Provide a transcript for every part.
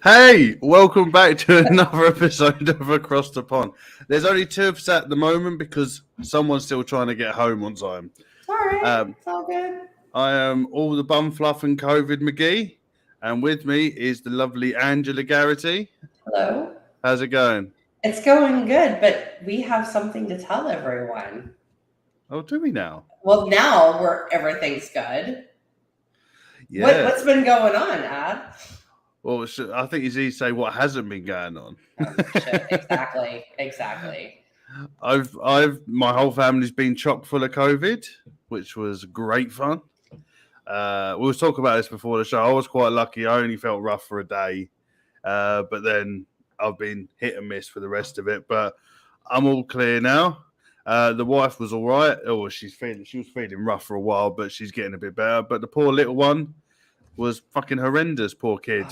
Hey, welcome back to another episode of Across the Pond. There's only two of us at the moment because someone's still trying to get home on time. It's all right. It's all good. I am all the bum fluff and COVID McGee, and with me is the lovely Angela Garrity. Hello. How's it going? It's going good, but we have something to tell everyone. Oh, do we now? Well, now everything's good. Yeah. What's been going on, Ad? Well, I think it's easy to say what hasn't been going on. Oh, shit. Exactly. My whole family's been chock full of COVID, which was great fun. We'll talk about this before the show. I was quite lucky. I only felt rough for a day, but then I've been hit and miss for the rest of it. But I'm all clear now. The wife was all right. Oh, she was feeling rough for a while, but she's getting a bit better. But the poor little one was fucking horrendous. Poor kid.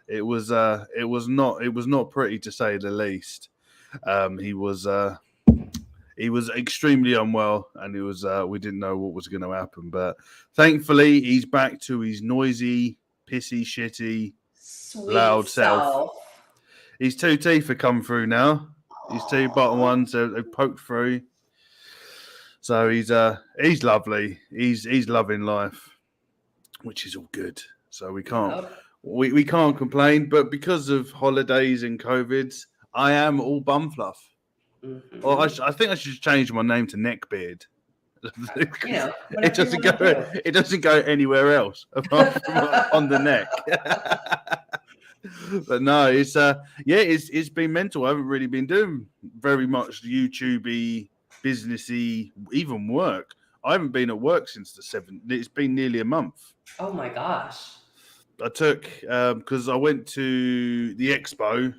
It was not pretty, to say the least. He was extremely unwell, and it was we didn't know what was going to happen. But thankfully, he's back to his noisy, pissy, shitty, Sweet loud self. His two teeth have come through now. His two bottom ones have poked through. So he's lovely. He's loving life, which is all good. So we can't we can't complain. But because of holidays and COVIDs, I am all bum fluff. Mm-hmm. Well, I think I should change my name to Neckbeard. It doesn't go anywhere else apart from on the neck. But no, it's been mental. I haven't really been doing very much YouTubey, businessy, even work. I haven't been at work since the 7th. It's been nearly a month. Oh my gosh! I took because I went to the expo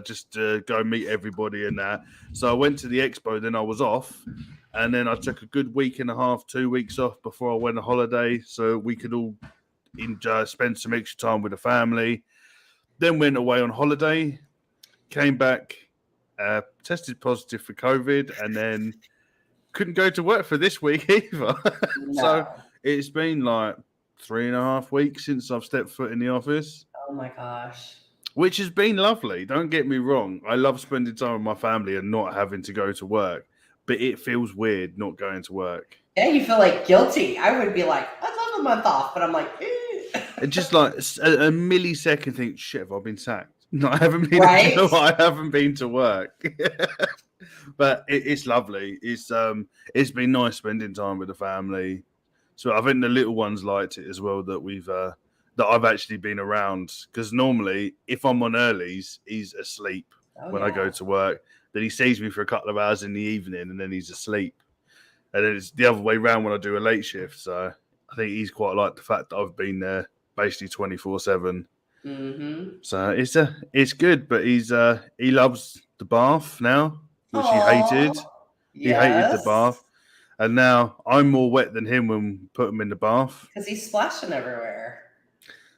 just to go meet everybody and that. So I went to the expo, then I was off, and then I took a good week and a half, 2 weeks off before I went on holiday, so we could all spend some extra time with the family. Then went away on holiday, came back, tested positive for COVID, and then couldn't go to work for this week either. No. So it's been like 3.5 weeks since I've stepped foot in the office. Oh my gosh. Which has been lovely. Don't get me wrong. I love spending time with my family and not having to go to work. But it feels weird not going to work. Yeah, you feel like guilty. I would be like, I'd love a month off, but I'm like, and just like a millisecond think, shit, have I been sacked? No, I haven't been. Right? No, I haven't been to work. But it's lovely. It's been nice spending time with the family. So I think the little ones liked it as well that I've actually been around, because normally if I'm on earlies, he's asleep when I go to work. Then he sees me for a couple of hours in the evening and then he's asleep. And then it's the other way around when I do a late shift. So I think he's quite like the fact that I've been there basically 24/7. Mm-hmm. So it's good, but he loves the bath now, which he hated. Yes. He hated the bath. And now I'm more wet than him when we put him in the bath. Because he's splashing everywhere.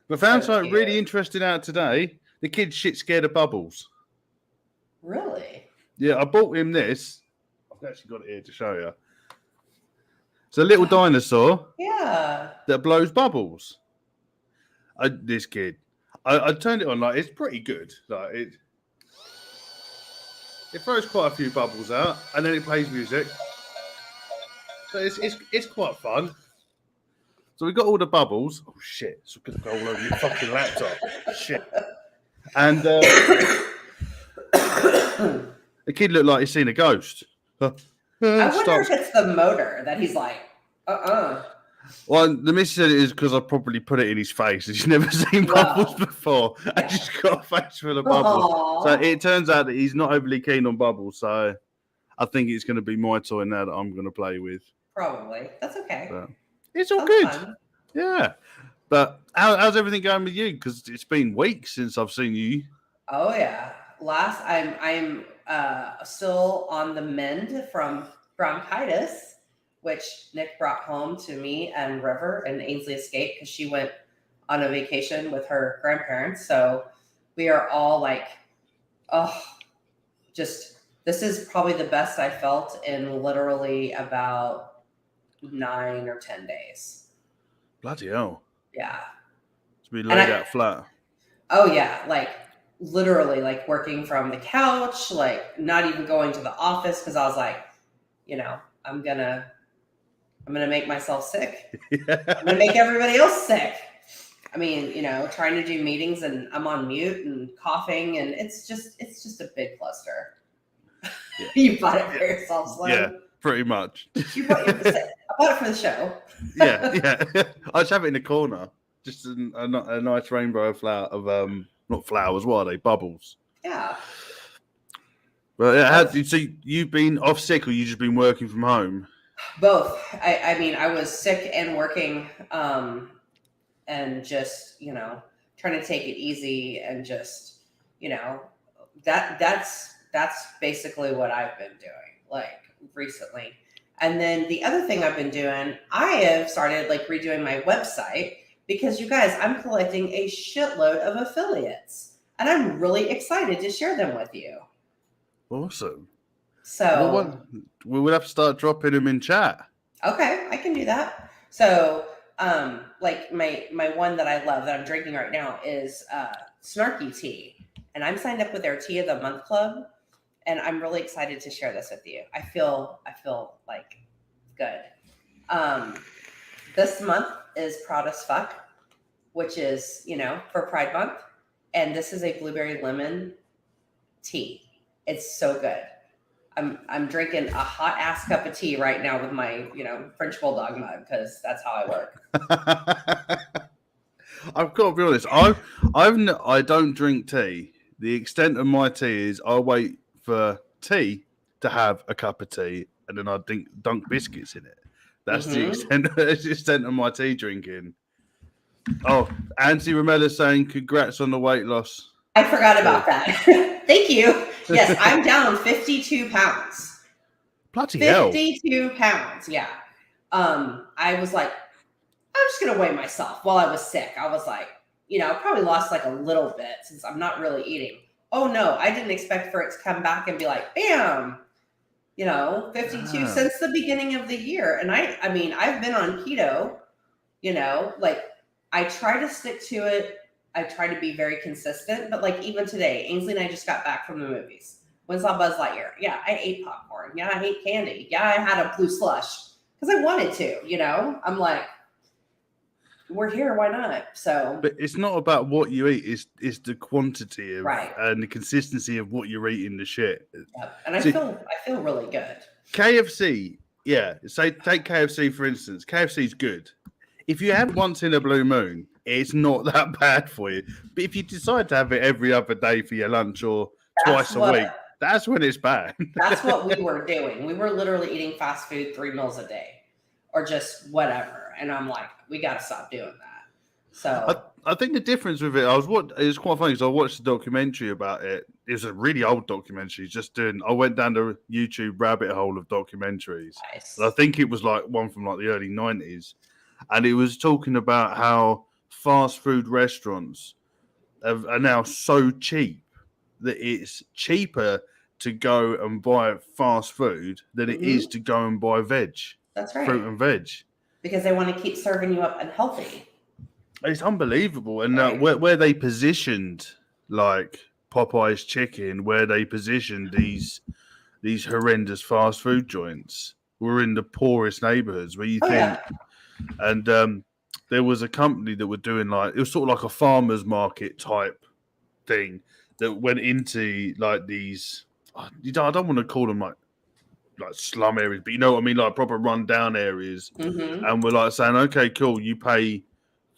But found something really interesting out today. The kid's shit scared of bubbles. Really? Yeah, I bought him this. I've actually got it here to show you. It's a little dinosaur. Yeah. That blows bubbles. This kid. I turned it on, like, it's pretty good. Like it throws quite a few bubbles out, and then it plays music. So it's quite fun. So we got all the bubbles. Oh shit! It's gonna go all over your fucking laptop. Shit. And the kid looked like he's seen a ghost. I wonder if it's the motor that he's like, Well, the missus said it is because I probably put it in his face. He's never seen bubbles before. I just got a face full of bubbles. Aww. So it turns out that he's not overly keen on bubbles. So I think it's going to be my toy now that I'm going to play with. Probably. That's okay. But it's all good. Fun. Yeah. But how's everything going with you? Because it's been weeks since I've seen you. Oh, yeah. I'm still on the mend from bronchitis, which Nick brought home to me and River, and Ainsley escaped because she went on a vacation with her grandparents. So we are all like, this is probably the best I felt in literally about 9 or 10 days. Bloody hell. Yeah. To be laid out flat. Oh yeah, like literally like working from the couch, like not even going to the office because I was like, you know, I'm gonna make myself sick. I'm gonna make everybody else sick. I mean, you know, trying to do meetings and I'm on mute and coughing and it's just a big cluster. Yeah. You bought it for yourself, Slim. Yeah, pretty much. I bought it for the show. yeah. I just have it in the corner. Just a nice rainbow of not flowers, what are they? Bubbles. Yeah. Well, yeah, so you've been off sick or you just been working from home? Both. I mean, I was sick and working, and just, you know, trying to take it easy and just, you know, that's basically what I've been doing like recently. And then the other thing I've been doing, I have started like redoing my website because you guys, I'm collecting a shitload of affiliates and I'm really excited to share them with you. Awesome. So we would have to start dropping them in chat. Okay, I can do that. So like my one that I love that I'm drinking right now is Snarky Tea. And I'm signed up with their Tea of the Month Club. And I'm really excited to share this with you. I feel like good. This month is Proud as Fuck, which is, you know, for Pride Month. And this is a blueberry lemon tea. It's so good. I'm drinking a hot ass cup of tea right now with my, you know, French Bulldog mug because that's how I work. I've got to be honest. I don't drink tea. The extent of my tea is I wait for tea to have a cup of tea and then I dunk biscuits in it. That's the extent of my tea drinking. Oh, Anthony Romella's saying congrats on the weight loss. I forgot about that. Thank you. Yes, I'm down 52 pounds. Bloody hell. 52 pounds, yeah. I was like, I'm just going to weigh myself while I was sick. I was like, you know, I probably lost like a little bit since I'm not really eating. Oh, no, I didn't expect for it to come back and be like, bam, you know, 52 since the beginning of the year. And I mean, I've been on keto, you know, like I try to stick to it. I try to be very consistent, but like even today, Ainsley and I just got back from the movies. Went saw Buzz Lightyear. Yeah, I ate popcorn. Yeah, I ate candy. Yeah, I had a blue slush because I wanted to, you know? I'm like, we're here, why not? So but it's not about what you eat, it's the quantity of right. And the consistency of what you're eating, the shit. Yep. And I feel really good. KFC, yeah. Say take KFC for instance. KFC's good. If you have once in a blue moon, it's not that bad for you. But if you decide to have it every other day for your lunch or twice a week, that's when it's bad. That's what we were doing. We were literally eating fast food 3 meals a day or just whatever. And I'm like, we got to stop doing that. So I think the difference with it, it was quite funny because I watched a documentary about it. It was a really old documentary. I went down the YouTube rabbit hole of documentaries. Nice. And I think it was like one from like the early 90s. And it was talking about how fast food restaurants are now so cheap that it's cheaper to go and buy fast food than it is to go and buy veg. That's right. Fruit and veg. Because they want to keep serving you up unhealthy. It's unbelievable. And where they positioned like Popeye's chicken, where they positioned these horrendous fast food joints were in the poorest neighborhoods where you think... Yeah. And there was a company that were doing like, it was sort of like a farmer's market type thing that went into like these, I don't want to call them like slum areas, but you know what I mean, like proper rundown areas. And we're like saying, okay, cool, you pay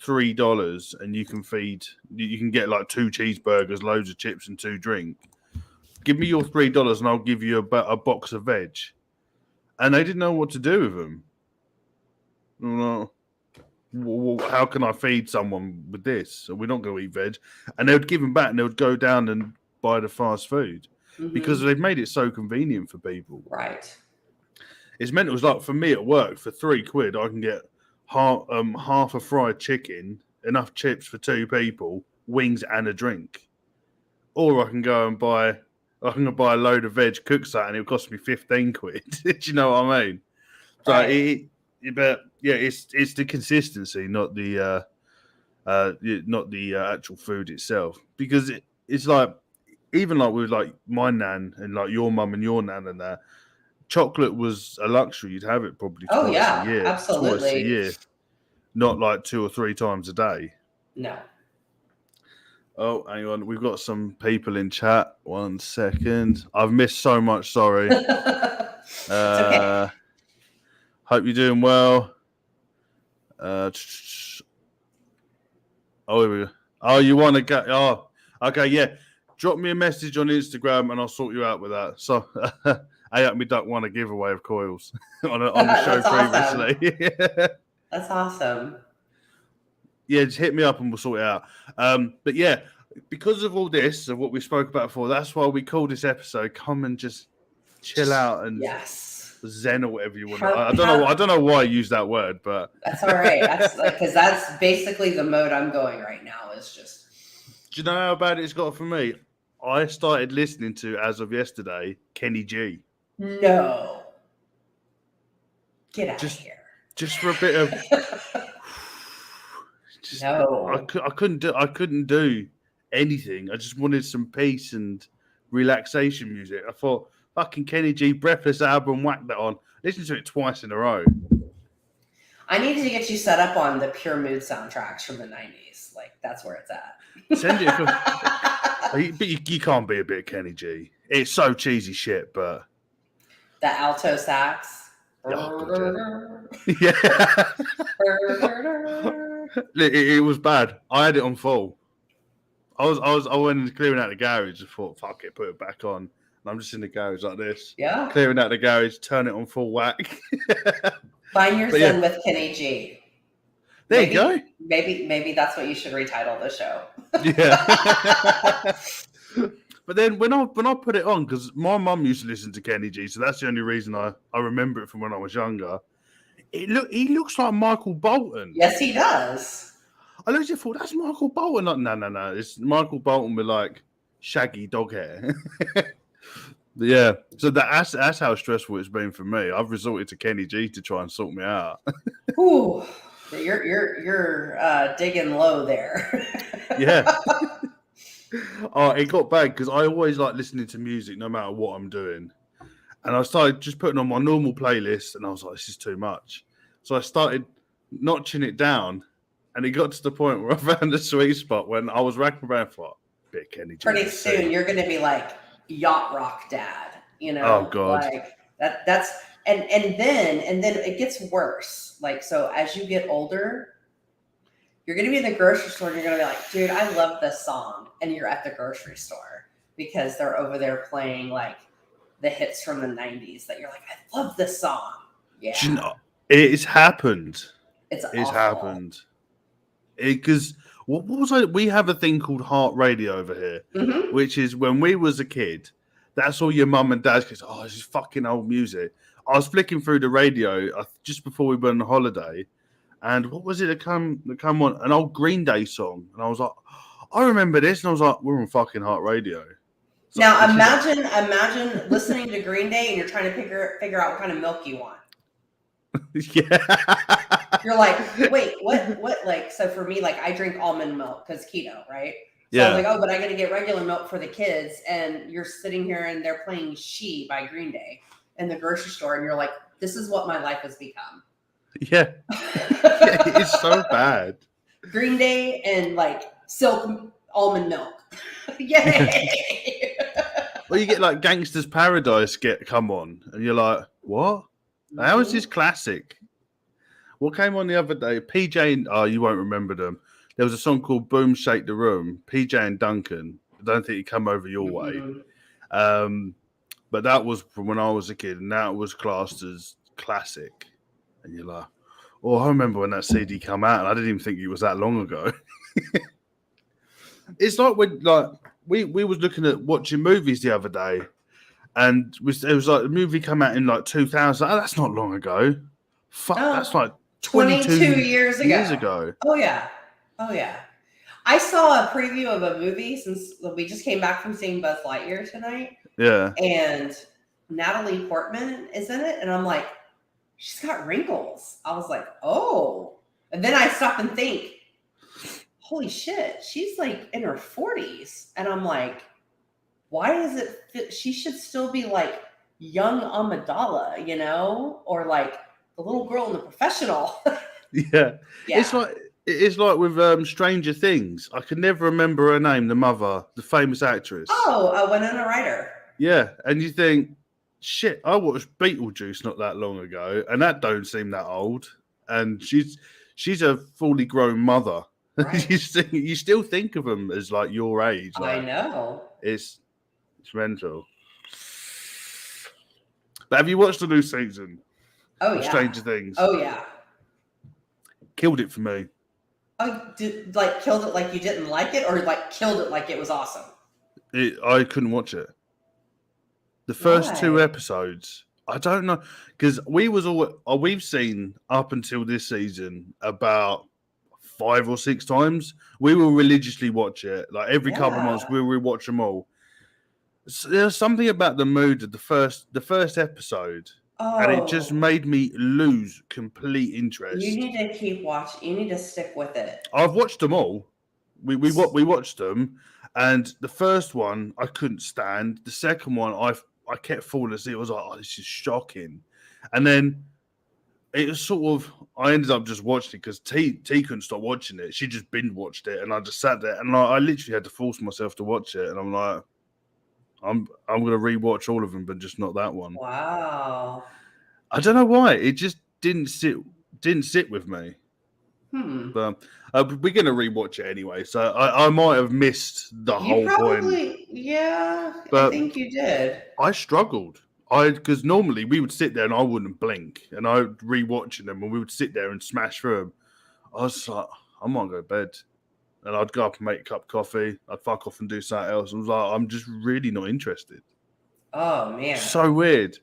$3 and you can get like 2 cheeseburgers, loads of chips and 2 drinks. Give me your $3 and I'll give you a box of veg. And they didn't know what to do with them. Well, how can I feed someone with this? So we're not going to eat veg. And they would give them back and they would go down and buy the fast food because they've made it so convenient for people. Right. It's meant it was like for me at work for £3 I can get half a fried chicken, enough chips for 2 people, wings and a drink. Or I can go and buy a load of veg, cook that, and it'll cost me £15. Do you know what I mean? So right. But yeah, it's the consistency, not the not the actual food itself, because it's like, even like with like my nan and like your mum and your nan and that, chocolate was a luxury. You'd have it probably Oh twice a yeah, year, absolutely. not like 2 or 3 times a day. No. Oh, hang on, we've got some people in chat. 1 second, I've missed so much. Sorry. It's okay. Hope you're doing well. Oh, here we go. Oh, you want to go? Oh, okay, yeah. Drop me a message on Instagram and I'll sort you out with that. So, I actually don't want a giveaway of coils on the show previously. That's awesome. Yeah, just hit me up and we'll sort it out. But yeah, because of all this, of what we spoke about before, that's why we call this episode "Come and Just Chill Out" and Zen or whatever you want. I don't know why I use that word, but that's all right. That's because that's basically the mode I'm going right now. Is just. Do you know how bad it's got for me? I started listening to, as of yesterday, Kenny G. No. Get out of here. Just for a bit of. No. I couldn't do anything. I just wanted some peace and relaxation music. I thought, fucking Kenny G, Breathless album, whack that on. Listen to it twice in a row. I need to get you set up on the Pure Mood soundtracks from the 90s. Like, that's where it's at. Send it. But you can't be a bit Kenny G. It's so cheesy shit, but... The alto sax. Oh, God, yeah. It was bad. I had it on full. I went clearing out the garage and thought, fuck it, put it back on. And I'm just in the garage like this. Yeah. Clearing out the garage, turn it on full whack. Find your zen with Kenny G. There you go. Maybe that's what you should retitle the show. Yeah. But then when I put it on, because my mum used to listen to Kenny G, so that's the only reason I remember it from when I was younger. He looks like Michael Bolton. Yes, he does. I looked and thought, that's Michael Bolton. No. It's Michael Bolton with like shaggy dog hair. Yeah. So that's how stressful it's been for me. I've resorted to Kenny G to try and sort me out. Ooh, you're digging low there. Yeah. Oh, it got bad because I always like listening to music no matter what I'm doing. And I started just putting on my normal playlist and I was like, this is too much. So I started notching it down and it got to the point where I found a sweet spot when I was racking around for a bit of Kenny G. Pretty soon you're going to be like yacht rock dad, you know? Oh, God. Like that's, and then it gets worse. Like, so as you get older, you're going to be in the grocery store and you're going to be like, dude, I love this song. And you're at the grocery store because they're over there playing like the hits from the 90s that you're like, I love this song. Yeah. You know, it's happened. It's happened. Because what was I? We have a thing called heart radio over here, which is when we was a kid, that's all your mum and dad goes, oh, this is fucking old music. I was flicking through the radio just before we went on holiday. And what was it that come on? An old Green Day song. And I was like, I remember this. And I was like, we're on fucking heart radio. So now imagine listening to Green Day and you're trying to figure out what kind of milk you want. Yeah. You're like, wait, what? Like, so for me, like I drink almond milk because keto, right? So Yeah. I was like, oh, but I got to get regular milk for the kids. And you're sitting here and they're playing She by Green Day in the grocery store. And you're like, this is what my life has become. Yeah. It's so bad. Green Day and like Silk almond milk. Yay! Well, you get like Gangster's Paradise come on, and you're like, what? How is this classic? What came on the other day? PJ and you won't remember them. There was a song called Boom Shake the Room. PJ and Duncan. I don't think it come over your way. But that was from when I was a kid, and that was classed as classic. And you're like, oh, I remember when that CD came out, and I didn't even think it was that long ago. It's like when we was looking at watching movies the other day, and it was like the movie came out in like 2000. Oh, that's not long ago. Fuck, that's like 22 years ago. Oh yeah. I saw a preview of a movie since we just came back from seeing Buzz Lightyear tonight. Yeah. And Natalie Portman is in it, and I'm like, she's got wrinkles. I was like, oh. And then I stop and think, holy shit, she's like in her 40s. And I'm like, why is it she should still be like young Amidala, you know, or like the little girl in The Professional. Yeah. Yeah. It's like with Stranger Things. I can never remember her name, the mother, the famous actress. Oh, Winona Ryder. Yeah, and you think, shit, I watched Beetlejuice not that long ago, and that don't seem that old. And she's a fully grown mother. Right. You still think of them as like your age. Like, I know. It's mental. But have you watched the new season? Oh, of yeah. Stranger Things. Oh, yeah. Killed it for me. Oh, killed it like you didn't like it, or like killed it like it was awesome? I couldn't watch it. The first two Why? episodes, I don't know, because we've seen up until this season about 5 or 6 times. We will religiously watch it, like every couple of months. We'll rewatch them all. So there's something about the mood of the first episode, and it just made me lose complete interest. You need to keep watching. You need to stick with it. I've watched them all. We watched them, and the first one I couldn't stand. The second one I kept falling asleep. I was like, oh, this is shocking. And then it was sort of, I ended up just watching it because T couldn't stop watching it. She just binge watched it, and I just sat there, and I literally had to force myself to watch it. And I'm like, I'm going to rewatch all of them, but just not that one. Wow. I don't know why. It just didn't sit with me. But we're going to rewatch it anyway, so I might have missed the whole point. Yeah, but I think you did. I struggled. Because normally we would sit there and I wouldn't blink, and I would rewatching them, and we would sit there and smash through them. I was like, I might go to bed, and I'd go up and make a cup of coffee. I'd fuck off and do something else. I was like, I'm just really not interested. Oh man, so weird.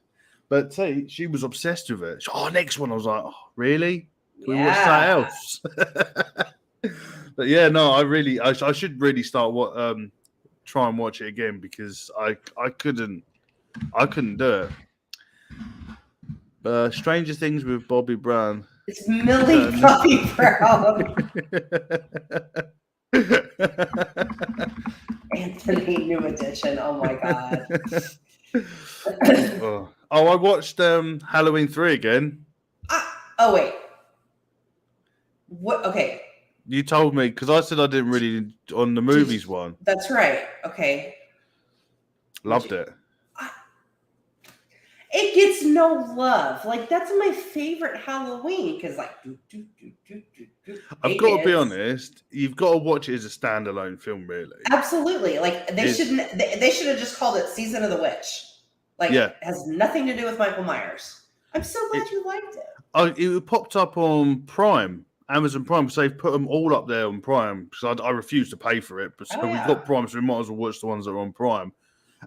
But she was obsessed with it. Next one. I was like, oh, really? Can we watch something else? But yeah, no, I should really start try and watch it again, because I couldn't do it. Stranger Things with Bobby Brown. It's Millie Bobby Brown. Anthony New Edition. Oh my god. I watched Halloween 3 again. Oh wait. What? Okay. You told me, because I said I didn't really on the movies one. That's right. Okay. Loved it. It gets no love. Like, that's my favorite Halloween, because like I've got to be honest, you've got to watch it as a standalone film, really. Absolutely. Like, they should have just called it Season of the Witch. Like, it has nothing to do with Michael Myers. I'm so glad you liked it. It popped up on Prime, Amazon Prime, so they've put them all up there on Prime, because I refuse to pay for it. But so we've got Prime, so we might as well watch the ones that are on Prime.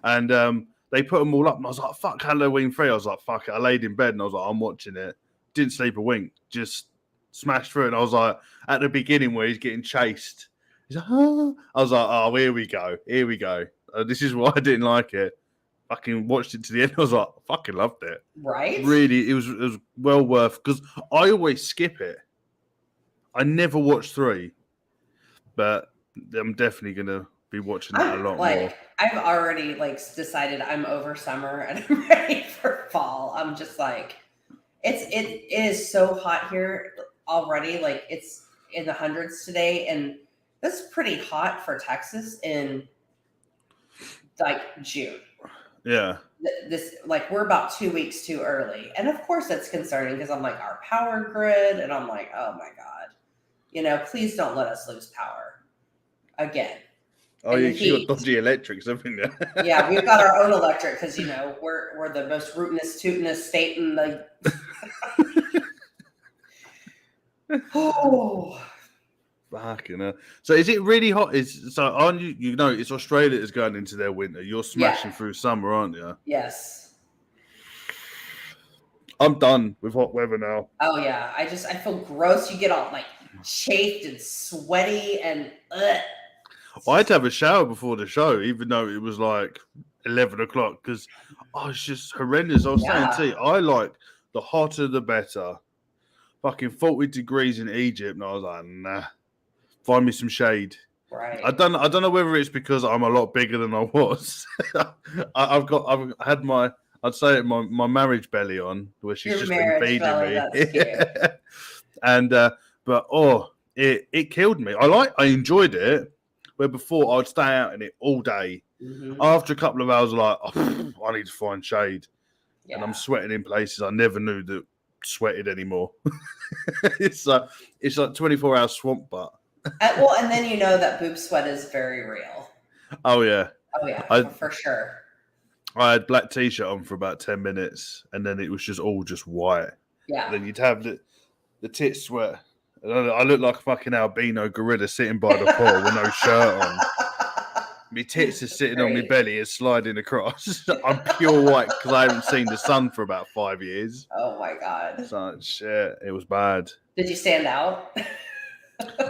And they put them all up, and I was like, fuck Halloween 3. I was like, fuck it. I laid in bed, and I was like, I'm watching it. Didn't sleep a wink. Just smashed through it. And I was like, at the beginning where he's getting chased, he's like, oh. I was like, oh, here we go. Here we go. This is why I didn't like it. Fucking watched it to the end. I was like, fucking loved it. Right? Really, it was well worth, because I always skip it. I never watch 3. But I'm definitely going to be watching that a lot more. I've already decided I'm over summer and I'm ready for fall. I'm just like, it is so hot here already. Like, it's in the hundreds today, and that's pretty hot for Texas in like June. Yeah. We're about 2 weeks too early, and of course that's concerning, because I'm like, our power grid, and I'm like, oh my god, please don't let us lose power again. Oh, you got dodgy electrics, haven't you? Yeah, we've got our own electric, because we're the most rootinest, tootinest state in the. Oh. Fucking hell. So is it really hot? Aren't you? It's Australia that's going into their winter. You're smashing through summer, aren't you? Yes. I'm done with hot weather now. Oh yeah, I feel gross. You get all chafed and sweaty and. Ugh. I had to have a shower before the show, even though it was 11 o'clock, because it's just horrendous. I was saying to you, I like the hotter the better. Fucking 40 degrees in Egypt, and I was like, nah. find me some shade. Right. I don't know whether it's because I'm a lot bigger than I was. I've had my marriage belly on, where she's Your just been marriage feeding belly, me. that's cute. And but it killed me. I enjoyed it, where before I'd stay out in it all day. Mm-hmm. After a couple of hours, like, I need to find shade, Yeah. and I'm sweating in places I never knew that sweated anymore. It's like 24-hour swamp butt. Well, and then you know that boob sweat is very real. Oh yeah. Oh yeah, for sure. I had black t-shirt on for about 10 minutes, and then it was just all just white. Yeah. And then you'd have the tit sweat. And I look like a fucking albino gorilla sitting by the pool with no shirt on. My tits are sitting on my belly and sliding across. I'm pure white because I haven't seen the sun for about 5 years. Oh my god. So shit, it was bad. Did you stand out?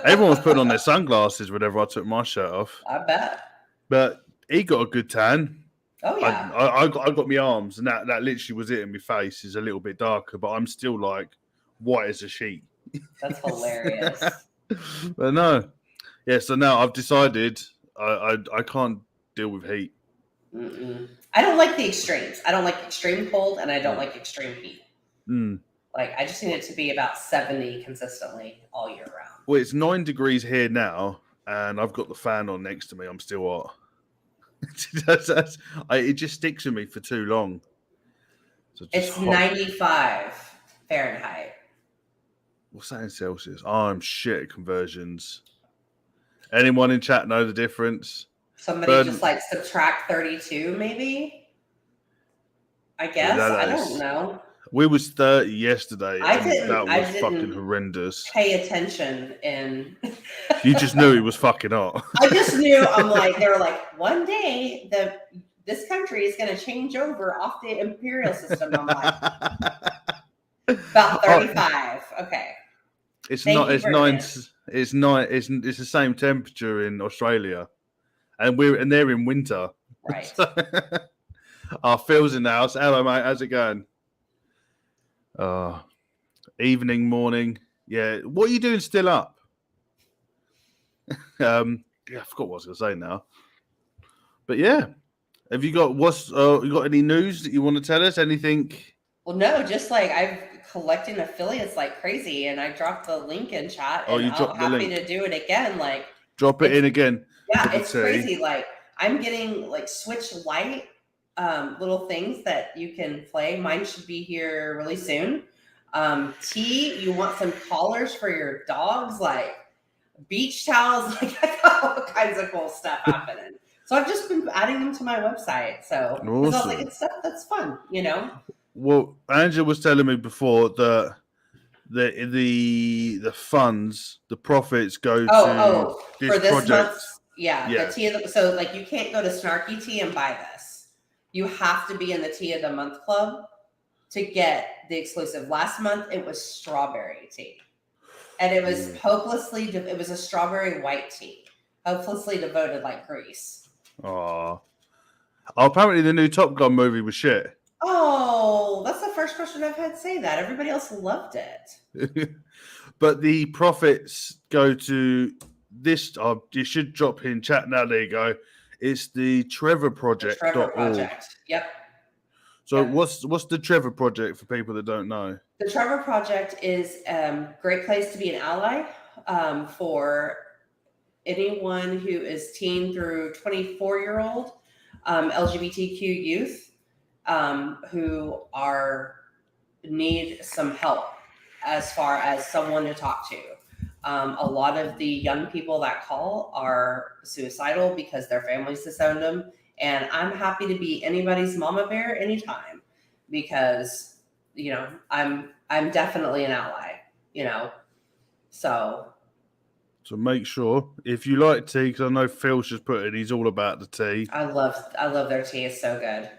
Everyone was putting on their sunglasses whenever I took my shirt off. I bet. But he got a good tan. Oh yeah. I got my arms, and that literally was it. And my face is a little bit darker, but I'm still like white as a sheet. That's hilarious. But no, yeah. So now I've decided I can't deal with heat. Mm-mm. I don't like the extremes. I don't like extreme cold, and I don't like extreme heat. Like, I just need it to be about 70 consistently all year round. Well, it's 9 degrees here now, and I've got the fan on next to me. I'm still hot. It just sticks with me for too long. So it's 95 Fahrenheit. What's that in Celsius? I'm shit at conversions. Anyone in chat know the difference? Somebody just like subtract 32, maybe? I guess. I don't know. We was 30 yesterday. That was fucking horrendous. Pay attention and you just knew it was fucking hot. I just knew. I'm like, they were like, one day this country is going to change over off the imperial system. I'm like, about 35. Okay. It's not. It's 9. It's 9. It's the same temperature in Australia, and they're in winter. Right. Phil's in the house. Hello, mate. How's it going? Evening, morning. Yeah. What are you doing still up? I forgot what I was going to say now. But yeah, have you got you got any news that you want to tell us? Anything? Well, no, just like I've collecting affiliates like crazy, and I dropped the link in chat. And I'm happy to do it again. Like, drop it in again. Yeah, it's crazy. Like, I'm getting like Switch Lite little things that you can play. Mine should be here really soon. Tea, you want some collars for your dogs, like beach towels. Like, I got all kinds of cool stuff happening. So I've just been adding them to my website. So awesome. I was like, it's stuff that's fun, you know. Well, Angela was telling me before that the funds, the profits go to this for this project. Month's, the tea of the, so like you can't go to Snarky Tea and buy this. You have to be in the Tea of the Month Club to get the exclusive. Last month it was strawberry tea, and it was it was a strawberry white tea, hopelessly devoted like Grease. Oh, apparently the new Top Gun movie was shit. Oh, that's the first person I've had say that. Everybody else loved it. But the profits go to this. You should drop in chat now. There you go. It's the Trevor Project. The Trevor Project. Yep. So what's the Trevor Project for people that don't know? The Trevor Project is a great place to be an ally for anyone who is teen through 24-year-old LGBTQ youth. Who need some help as far as someone to talk to. A lot of the young people that call are suicidal because their families disowned them. And I'm happy to be anybody's mama bear anytime because, you know, I'm definitely an ally, you know, So make sure if you like tea, because I know Phil's just put in, he's all about the tea. I love their tea. It's so good.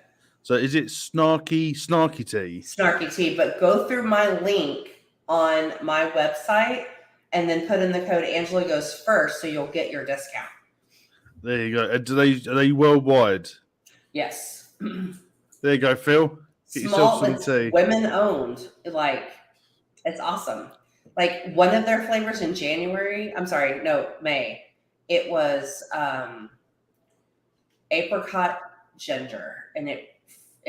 So is it snarky tea? Snarky tea, but go through my link on my website and then put in the code Angela Goes First, so you'll get your discount. There you go. Are they worldwide? Yes. There you go, Phil. Get yourself some tea. Women owned. Like, it's awesome. Like one of their flavors in January. I'm sorry, no, May. It was apricot ginger, and it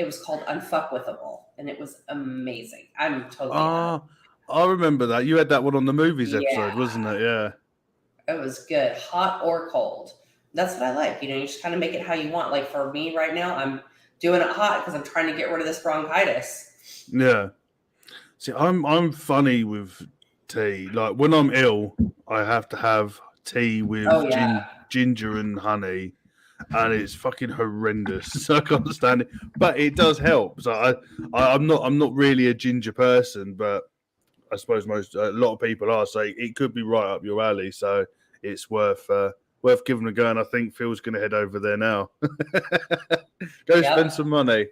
was called Unfuckwithable, and it was amazing. I'm totally I remember that. You had that one on the movies episode, Yeah. wasn't it? Yeah. It was good, hot or cold. That's what I like. You just kind of make it how you want. Like for me right now, I'm doing it hot because I'm trying to get rid of this bronchitis. Yeah. See, I'm funny with tea. Like when I'm ill, I have to have tea with ginger and honey, and it's fucking horrendous. I can't stand it, but it does help. So I'm not really a ginger person, but I suppose a lot of people are. So it could be right up your alley. So it's worth giving a go. And I think Phil's going to head over there now. Go spend some money.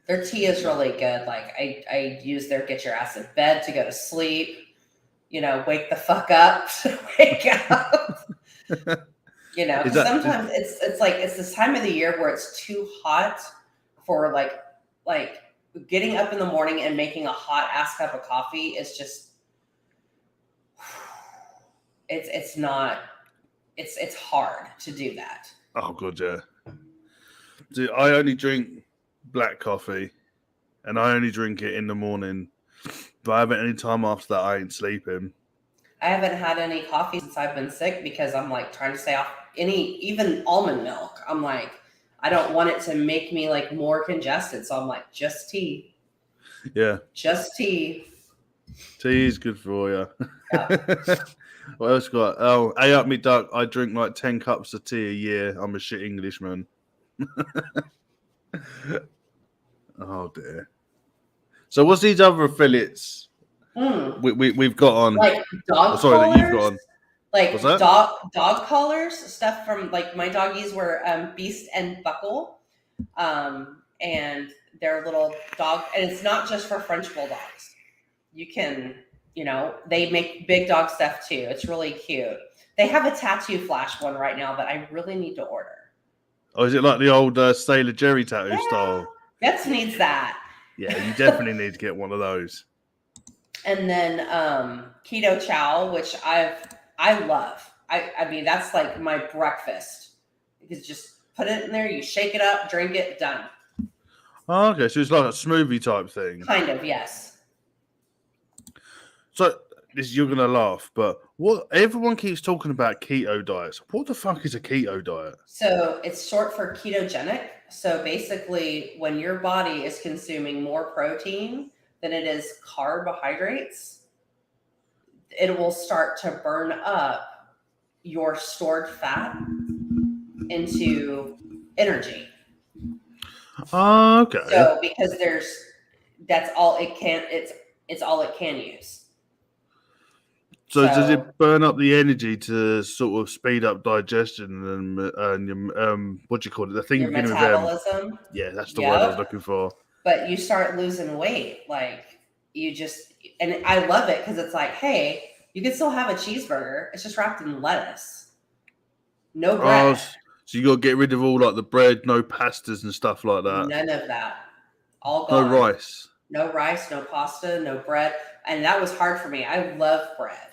Their tea is really good. Like I use their get your ass in bed to go to sleep. Wake the fuck up. Wake up. Because sometimes it's like it's this time of the year where it's too hot for like getting up in the morning and making a hot ass cup of coffee is just it's hard to do that. Oh god, yeah. Dude, I only drink black coffee, and I only drink it in the morning. But I haven't any time after that. I ain't sleeping. I haven't had any coffee since I've been sick because I'm like trying to stay off even almond milk. I'm like, I don't want it to make me like more congested. So I'm like, just tea. Yeah. Just tea. Tea is good for you. Yeah. What else got? Oh, hey up me duck. I drink like 10 cups of tea a year. I'm a shit Englishman. Oh dear. So what's these other affiliates we've got on? Like dog collars? That you've got on. Like dog collars, stuff from like my doggies were Beast and Buckle. And they're little dog, and it's not just for French bulldogs. You can, they make big dog stuff too. It's really cute. They have a tattoo flash one right now that I really need to order. Oh, is it like the old Sailor Jerry tattoo style? Bets needs that. Yeah, you definitely need to get one of those. And then Keto Chow, which I love. I mean, that's like my breakfast. You just put it in there, you shake it up, drink it, done. Oh, okay, so it's like a smoothie type thing. Kind of, yes. So you're gonna laugh, but what everyone keeps talking about keto diets. What the fuck is a keto diet? So it's short for ketogenic. So basically, when your body is consuming more protein than it is carbohydrates, it will start to burn up your stored fat into energy. Oh, okay. So because that's all it can. It's all it can use. So does it burn up the energy to sort of speed up digestion and what do you call it? The thing your beginning metabolism. With M. Yeah, that's the word I was looking for. But you start losing weight, like and I love it because it's like, hey, you can still have a cheeseburger. It's just wrapped in lettuce, no bread. Oh, so you got to get rid of all like the bread, no pastas and stuff like that. None of that. All gone. No rice. No rice, no pasta, no bread, and that was hard for me. I love bread.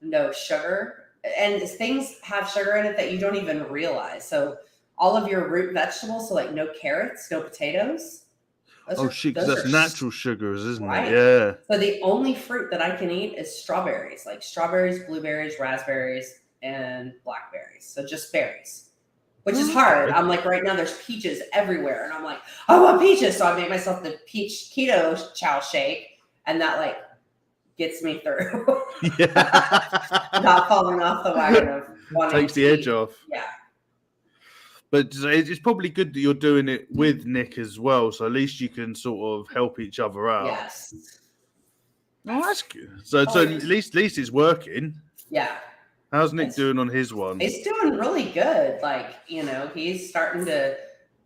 No sugar, and things have sugar in it that you don't even realize. So all of your root vegetables, so like no carrots, no potatoes. Shit, because that's natural sugars, isn't right? It? Yeah. So the only fruit that I can eat is strawberries, like strawberries, blueberries, raspberries, and blackberries. So just berries, which is hard. I'm like, right now there's peaches everywhere, and I'm like, I want peaches. So I made myself the peach keto chow shake, and that like gets me through. Not falling off the wagon of wanting takes the edge off. Yeah. But it's probably good that you're doing it with Nick as well, so at least you can sort of help each other out. Yes. Oh, that's good. So at least it's working. Yeah. How's Nick doing on his one? He's doing really good. Like, he's starting to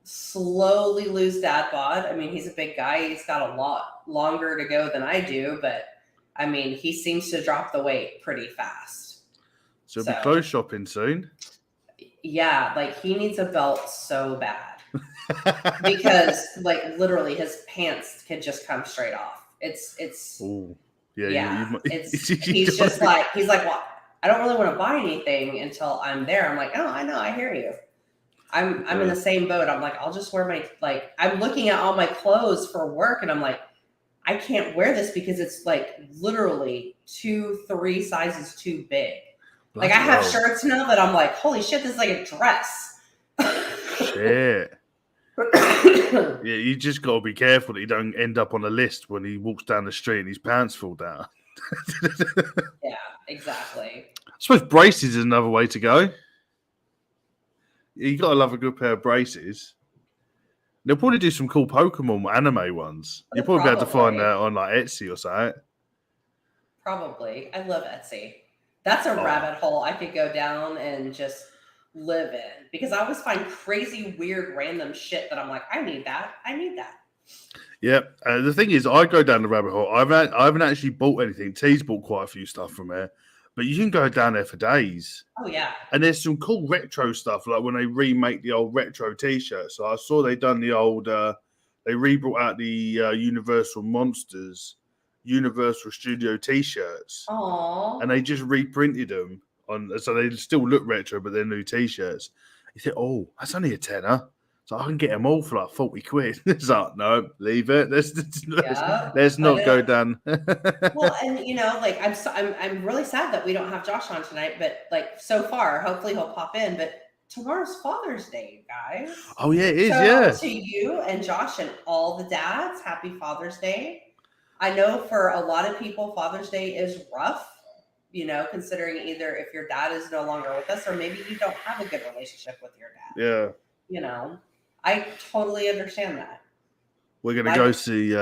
slowly lose dad bod. I mean, he's a big guy. He's got a lot longer to go than I do, but I mean, he seems to drop the weight pretty fast. So he'll be clothes shopping soon. Yeah, like he needs a belt so bad. Because like literally his pants can just come straight off. It's Ooh. Yeah. He's just like, well, I don't really want to buy anything until I'm there. I'm like, oh, I know, I hear you. I'm in the same boat. I'm like, I'll just wear my, like, I'm looking at all my clothes for work and I'm like, I can't wear this because it's like literally 2-3 sizes too big. Like I have shirts now that I'm like, holy shit, this is like a dress. Shit. Yeah, you just got to be careful that you don't end up on a list when he walks down the street and his pants fall down. Yeah, exactly. I suppose braces is another way to go. You got to love a good pair of braces. They'll probably do some cool Pokemon anime ones. You'll probably be able to find that on like Etsy or something. Probably. I love Etsy. That's a rabbit hole I could go down and just live in because I always find crazy, weird, random shit that I'm like, I need that. Yep. The thing is, I go down the rabbit hole. I haven't actually bought anything. T's bought quite a few stuff from there, but you can go down there for days. Oh yeah. And there's some cool retro stuff, like when they remake the old retro T-shirts. So I saw they done the old. They rebrought out the Universal Monsters Universal Studio T-shirts. Aww. And they just reprinted them so they still look retro, but they're new T-shirts. You think, oh, that's only a tenner. So I can get them all for like 40 quid. It's like, no, leave it. Let's not go down. Well, and you know, like I'm really sad that we don't have Josh on tonight, but like so far, hopefully he'll pop in. But tomorrow's Father's Day, guys. Oh yeah, it is. To you and Josh and all the dads, happy Father's Day. I know for a lot of people, Father's Day is rough. You know, considering either if your dad is no longer with us or maybe you don't have a good relationship with your dad. Yeah. You know, I totally understand that. We're going to go see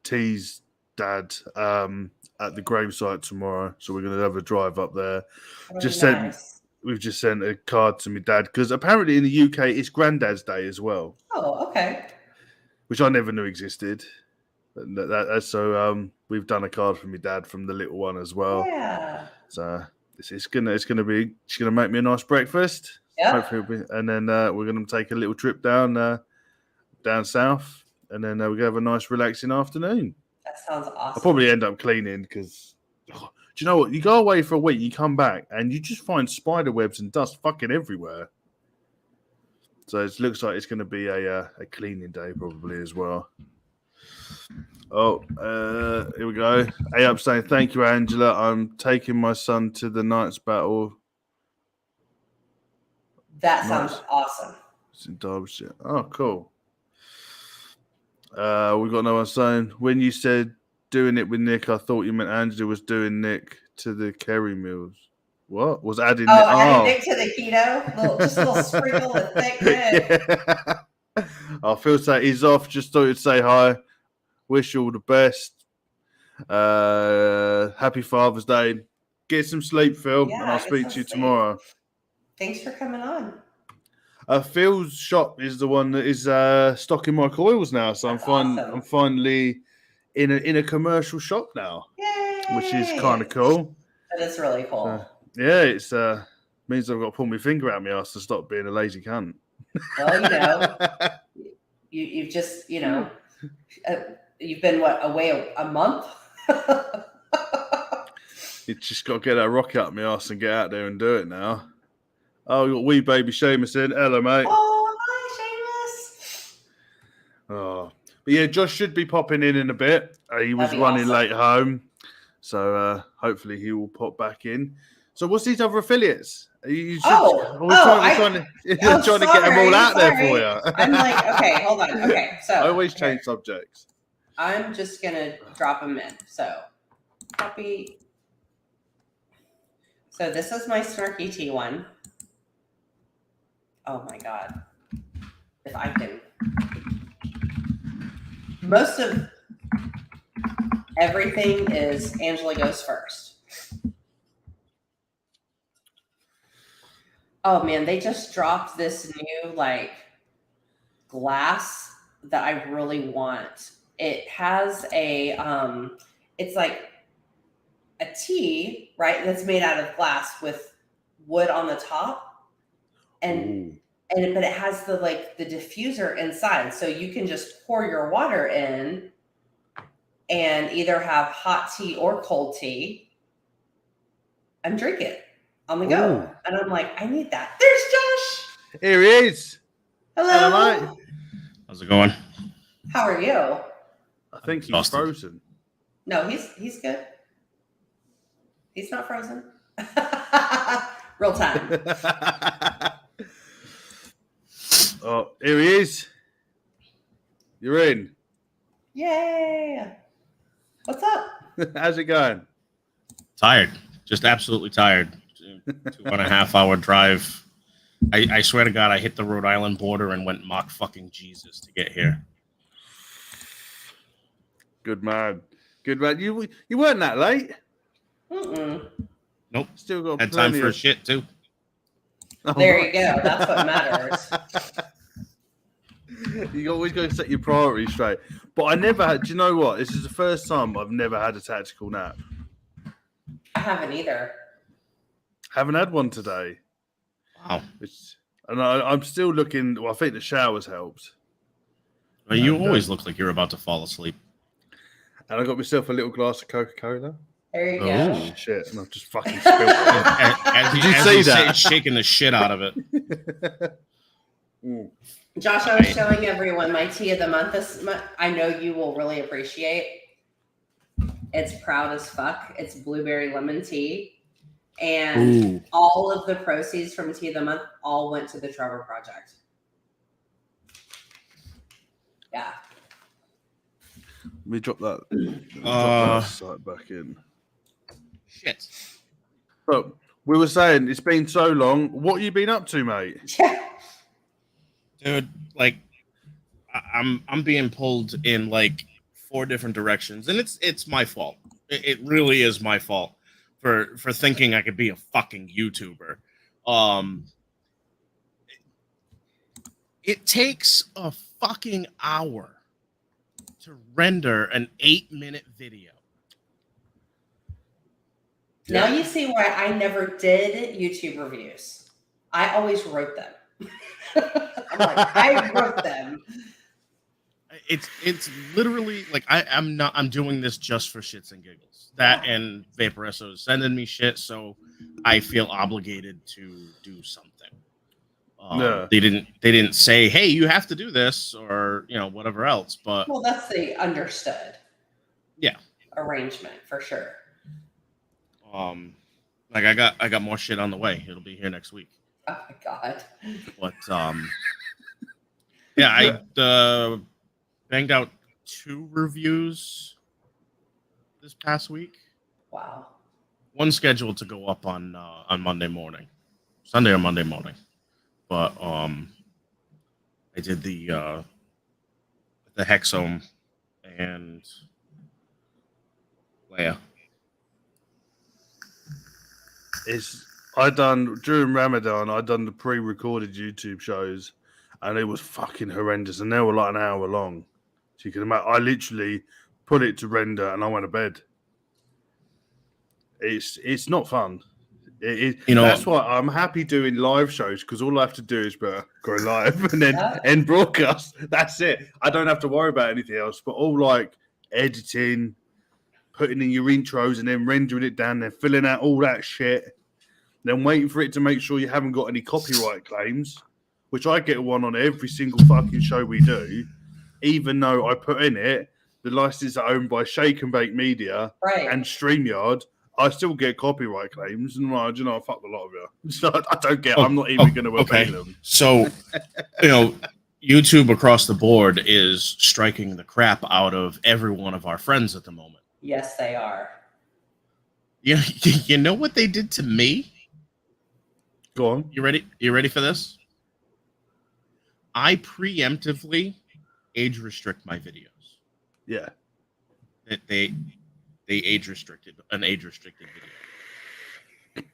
T's dad at the gravesite tomorrow. So we're going to have a drive up there. We've just sent a card to my dad because apparently in the UK it's Granddad's Day as well. Oh, okay. Which I never knew existed. So we've done a card for my dad from the little one as well. Yeah. So it's gonna make me a nice breakfast. Yeah. And then we're gonna take a little trip down south, and then we're gonna have a nice relaxing afternoon. That sounds awesome. I'll probably end up cleaning because do you know what? You go away for a week, you come back, and you just find spider webs and dust fucking everywhere. So it looks like it's gonna be a cleaning day probably as well. Oh, here we go. Up saying, thank you, Angela. I'm taking my son to the Knights battle. That sounds awesome. It's in Derbyshire. Oh, cool. We got no one saying, when you said doing it with Nick, I thought you meant Angela was doing Nick to the Kerry Mills. What? Was adding Nick to the keto? Just a little sprinkle of thick Nick. Yeah. I feel like he's off. Just thought you'd say hi. Wish you all the best. Happy Father's Day. Get some sleep, Phil, and I'll speak to you tomorrow. Thanks for coming on. Phil's shop is the one that is stocking my coils now, so I'm finally in a commercial shop now. Yay! Which is kind of cool. That is really cool. It's means I've got to pull my finger out my ass to stop being a lazy cunt. Well, you know, you've just, you know, you've been away a month. You just got to get that rocket up my ass and get out there and do it now. Oh, you got wee baby Seamus in. Hello, mate. Oh, hi, Seamus. Oh, but yeah, Josh should be popping in a bit. He was running late home, so hopefully he will pop back in. So, what's these other affiliates? We're trying to get them all out there for you. I'm like, okay, hold on. Okay, so I always change subjects. I'm just gonna drop them in. So, copy. So this is my Snarky Tea one. Oh my god! If I can, most of everything is Angela goes first. Oh man, they just dropped this new glass that I really want. It has it's like a tea, right? That's made out of glass with wood on the top, but it has the diffuser inside, so you can just pour your water in and either have hot tea or cold tea and drink it on the go. Ooh. And I'm like, I need that. There's Josh. Here he is. Hello. Hello, mate. How's it going? How are you? I think he's Exhausted. frozen. No, he's good. He's not frozen. Real time. Oh, here he is. You're in. Yay. What's up? How's it going? Tired. Just absolutely tired. 2.5 hour drive. I swear to God, I hit the Rhode Island border and went mock fucking Jesus to get here. Good man. Good man. You weren't that late. Mm-mm. Nope. Still got Had time plenty for of shit too. Oh, There right. you go. That's what matters. You always got to set your priorities straight. But I never had. Do you know what? This is the first time I've never had a tactical nap. I haven't either. Haven't had one today. Wow. And I'm still looking. Well, I think the showers helped. Well, you always look like you're about to fall asleep. And I got myself a little glass of Coca-Cola. There you Oh. go. Shit, and I've just fucking spilled it. Did you see that? Shaking the shit out of it. Mm. Josh, I was showing everyone my tea of the month this month. I know you will really appreciate. It's proud as fuck. It's blueberry lemon tea. And Ooh. all of the proceeds from tea of the month all went to the Trevor Project. Yeah. Let me drop that. Site back in. Shit. But we were saying it's been so long. What you been up to, mate? Yeah. Dude, like I'm being pulled in like 4 different directions, and it's my fault. It really is my fault for thinking I could be a fucking YouTuber. It takes a fucking hour to render an 8-minute video. Now you see why I never did YouTube reviews. I always wrote them. I'm like, I wrote them. It's literally like I'm doing this just for shits and giggles. That and Vaporesso is sending me shit, so I feel obligated to do something. They didn't say, hey, you have to do this, or whatever else. But Well, that's the understood. Yeah. Arrangement for sure. Like I got more shit on the way. It'll be here next week. Oh my god. But yeah, I banged out 2 reviews this past week. Wow. One scheduled to go up on Monday morning, Sunday or Monday morning. But I did the Hexome and Leia. I done during Ramadan. I done the pre-recorded YouTube shows, and it was fucking horrendous. And they were like an hour long. So you can imagine. I literally put it to render, and I went to bed. It's not fun. That's why I'm happy doing live shows, because all I have to do is go live and then end broadcast. That's it. I don't have to worry about anything else. But all like editing, putting in your intros, and then rendering it down, then filling out all that shit, then waiting for it to make sure you haven't got any copyright claims, which I get one on every single fucking show we do, even though I put in it the licenses are owned by Shake and Bake Media and StreamYard. I still get copyright claims, and fuck the lot of you. So I don't get. I'm not even going to obey them. So, YouTube across the board is striking the crap out of every one of our friends at the moment. Yes, they are. You know what they did to me? Go on. You ready? You ready for this? I preemptively age restrict my videos. Yeah. They age restricted an age restricted video.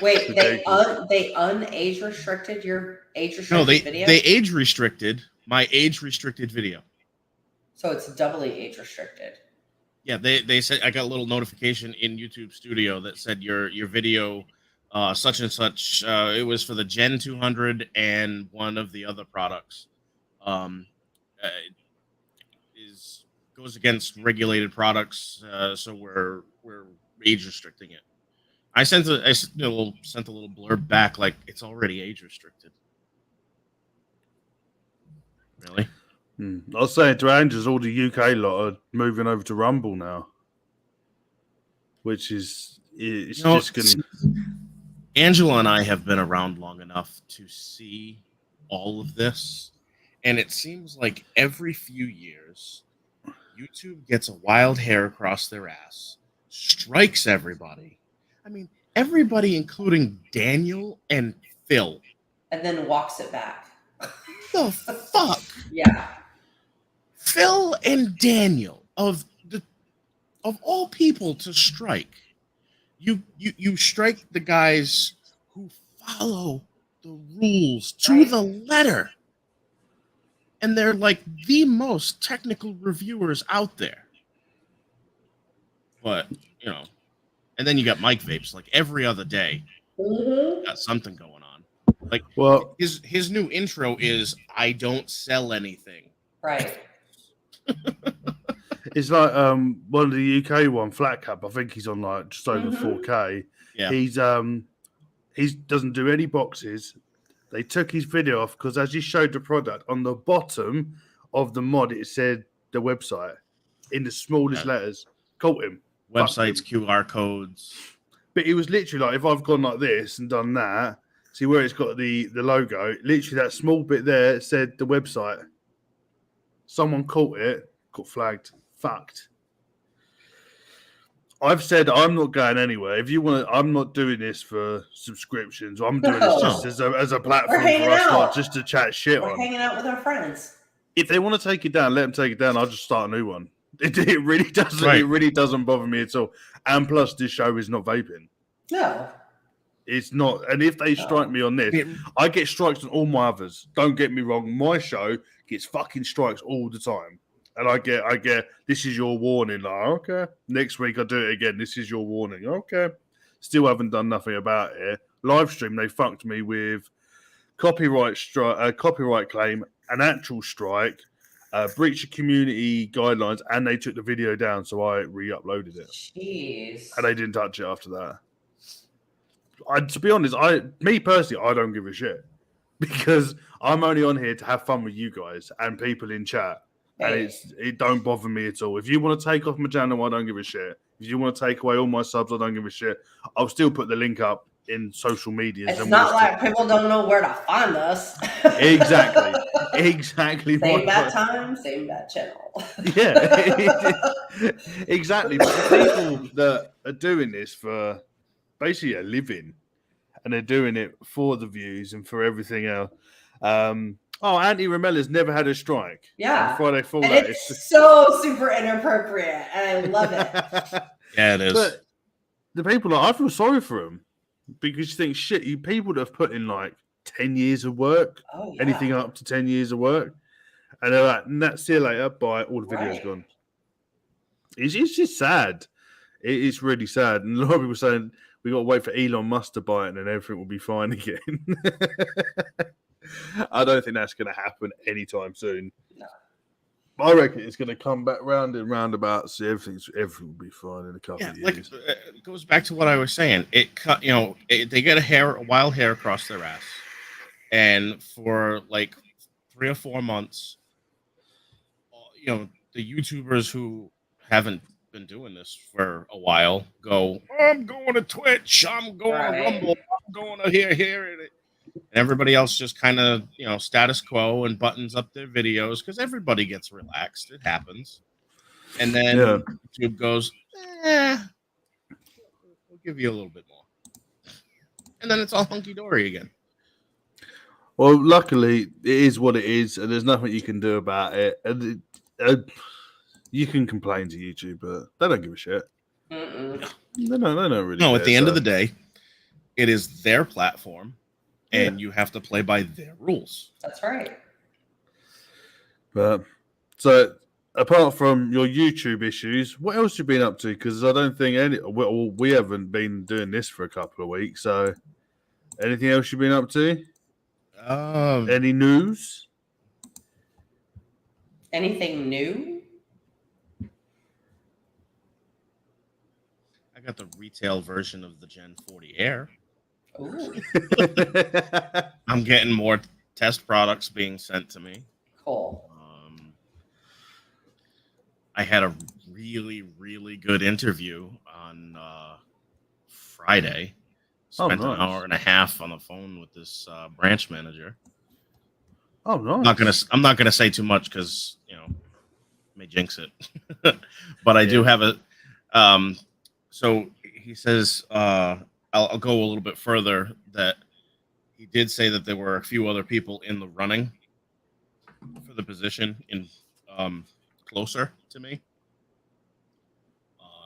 Wait, they unage restricted your age restricted video? They age restricted my age restricted video. So it's doubly age restricted. Yeah, they said I got a little notification in YouTube Studio that said your video such and such it was for the Gen 200 and one of the other products goes against regulated products, so we're age restricting it. I sent a little blurb back like it's already age restricted. Really? I was saying to Andrews, all the UK lot are moving over to Rumble now, which is just going to. Angela and I have been around long enough to see all of this, and it seems like every few years, YouTube gets a wild hair across their ass, strikes everybody. I mean, everybody, including Daniel and Phil. And then walks it back. The fuck? Yeah. Phil and Daniel, of all people to strike. You strike the guys who follow the rules to the letter. And they're like the most technical reviewers out there. But, and then you got Mike Vapes, like every other day. Got something going on. Like, well, his new intro is I don't sell anything. Right. It's like one of the UK one, Flat Cap. I think he's on like just over 4K. Yeah. He doesn't do any boxes. They took his video off because as he showed the product on the bottom of the mod, it said the website in the smallest letters. Caught him. Websites, QR codes. But it was literally like if I've gone like this and done that, see where it's got the logo, literally that small bit there said the website. Someone caught it, got flagged, fucked. I've said I'm not going anywhere. If you want to, I'm not doing this for subscriptions. I'm doing this just as a platform for us, not just to chat shit on. We're hanging out with our friends. If they want to take it down, let them take it down. I'll just start a new one. It really doesn't. Right. It really doesn't bother me at all. And plus, this show is not vaping. No, it's not. And if they strike me on this, I get strikes on all my others. Don't get me wrong. My show gets fucking strikes all the time. And I get, this is your warning. Like, okay. Next week I do it again. This is your warning. Okay. Still haven't done nothing about it. Live stream, they fucked me with copyright claim, an actual strike, breach of community guidelines, and they took the video down, so I re-uploaded it. Jeez. And they didn't touch it after that. To be honest, me personally, I don't give a shit. Because I'm only on here to have fun with you guys and people in chat. And it don't bother me at all. If you want to take off my channel, I don't give a shit. If you want to take away all my subs, I don't give a shit. I'll still put the link up in social media. It's not like people don't know where to find us. Exactly. Same bad time, same bad channel. Yeah. Exactly. But the people that are doing this for basically a living, and they're doing it for the views and for everything else. Andy Ramella's never had a strike. Yeah. Friday Fallout. And it's so super inappropriate, and I love it. Yeah, it is. But the people, I feel sorry for them because you think, shit, you people that have put in like 10 years of work, anything up to 10 years of work, and they're like, see you later, bye, all the videos gone. It's just sad. It's really sad. And a lot of people saying, we got to wait for Elon Musk to buy it and then everything will be fine again. I don't think that's going to happen anytime soon. No. I reckon it's going to come back round and roundabout. So everything will be fine in a couple of years. It goes back to what I was saying. They get a wild hair across their ass, and for like 3 or 4 months, the YouTubers who haven't been doing this for a while go, I'm going to Twitch, I'm going to Rumble, I'm going to here. And everybody else just kind of, status quo and buttons up their videos because everybody gets relaxed. It happens. And then YouTube goes, we'll give you a little bit more. And then it's all hunky-dory again. Well, luckily, it is what it is, and there's nothing you can do about it. And you can complain to YouTube, but they don't give a shit. Mm-mm. They don't really No, care, at the end of the day, it is their platform. And you have to play by their rules. That's right. But so, apart from your YouTube issues, what else have you been up to? Because I don't think we haven't been doing this for a couple of weeks. So, anything else you've been up to? Any news? Anything new? got the retail version of the Gen 40 Air. Ooh, I'm getting more test products being sent to me. cool. I had a really, really good interview on Friday. Spent nice. an hour and a half on the phone with this branch manager. Oh, nice. I'm not gonna say too much because may jinx it. But I do have a. So he says I'll go a little bit further. That he did say that there were a few other people in the running for the position in closer to me.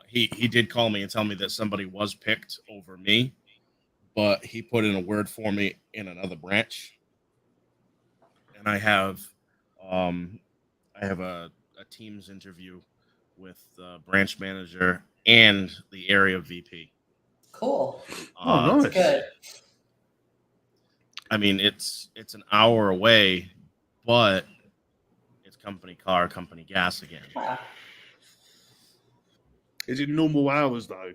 He did call me and tell me that somebody was picked over me, but he put in a word for me in another branch, and I have a Teams interview with the branch manager and the area VP. Cool. Nice. That's good. I mean, it's an hour away, but it's company car, company gas again. Yeah. Is it normal hours though?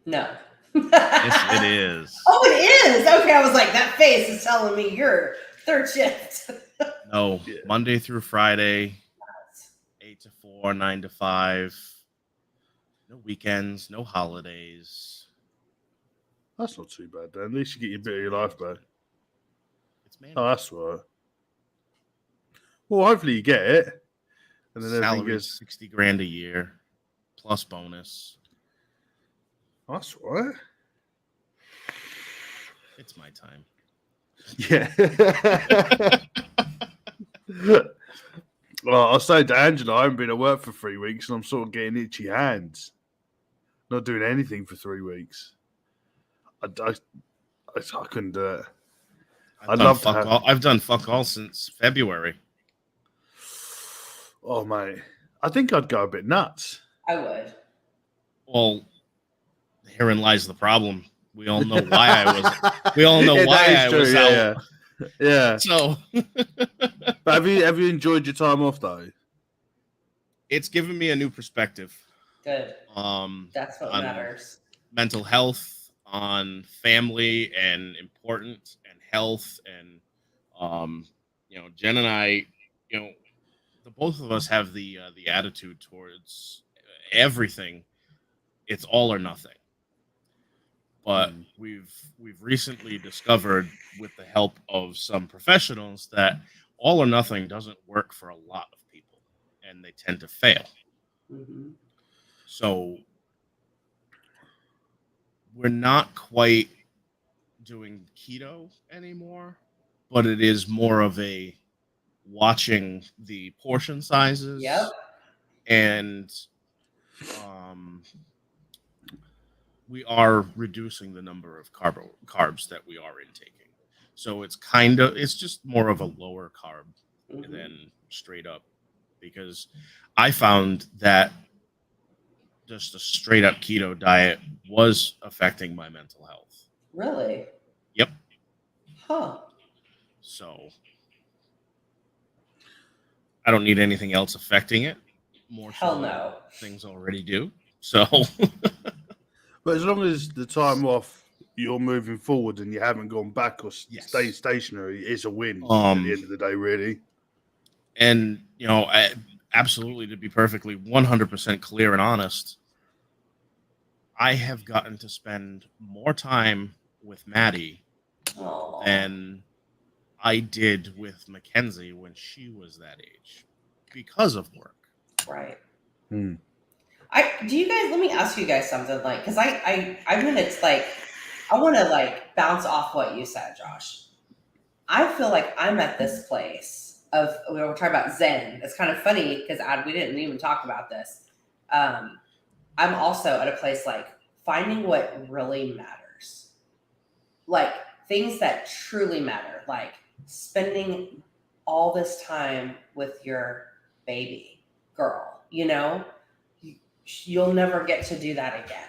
No. Yes, it is. Oh, it is. Okay, I was like, that face is telling me you're third shift. No, Monday through Friday, 8 to 4, 9 to 5. No weekends, no holidays. That's not too bad then. At least you get your bit of your life back. It's man. Oh, that's right. Well, hopefully you get it. And then everything Salary gets... 60 grand a year plus bonus. That's right. It's my time. Yeah. Well, I was saying to Angela, I haven't been at work for 3 weeks and I'm sort of getting itchy hands. Not doing anything for 3 weeks. I couldn't do it. I've done fuck all since February. Oh, mate. I think I'd go a bit nuts. I would. Well, herein lies the problem. We all know why I was. We all know why I was out. Yeah. So, but have you enjoyed your time off though? It's given me a new perspective. Good. That's what matters. Mental health, on family and importance and health, and Jen and I, the both of us have the attitude towards everything. It's all or nothing. But we've recently discovered, with the help of some professionals, that all or nothing doesn't work for a lot of people, and they tend to fail. Mm-hmm. So we're not quite doing keto anymore, but it is more of a watching the portion sizes. Yep. And we are reducing the number of carbs that we are intaking. So it's just more of a lower carb than straight up, because I found that just a straight up keto diet was affecting my mental health. Really? Yep. Huh. So I don't need anything else affecting it. More Hell so no. Things already do. So but as long as the time off, you're moving forward and you haven't gone back or staying stationary, it's a win at the end of the day, really. And absolutely, to be perfectly 100% clear and honest, I have gotten to spend more time with Maddie than I did with Mackenzie when she was that age, because of work. Right. Hmm. Do you guys, let me ask you guys something, because I want to bounce off what you said, Josh. I feel like I'm at this place of, we're talking about Zen. It's kind of funny because we didn't even talk about this. I'm also at a place finding what really matters. Things that truly matter, spending all this time with your baby girl, you'll never get to do that again,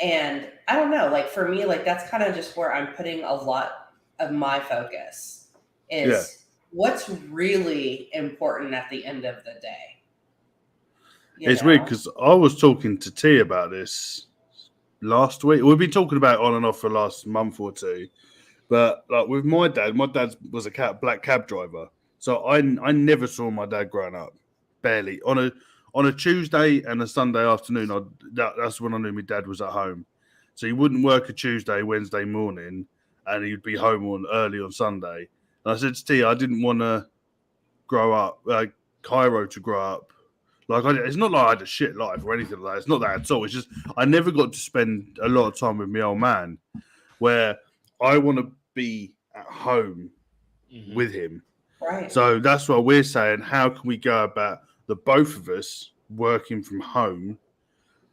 and I don't know, for me, that's kind of just where I'm putting a lot of my focus is what's really important at the end of the day. It's weird because I was talking to T about this last week. We've been talking about it on and off for the last month or two. But like with my dad was a black cab driver. So I never saw my dad growing up. Barely. On a Tuesday and a Sunday afternoon, that's when I knew my dad was at home. So he wouldn't work a Tuesday, Wednesday morning, and he'd be home early on Sunday. And I said to T, I didn't want to grow up, Cairo to grow up. It's not like I had a shit life or anything like that. It's not that at all. It's just I never got to spend a lot of time with my old man, where I want to be at home with him. Right. So that's what we're saying. How can we go about the both of us working from home?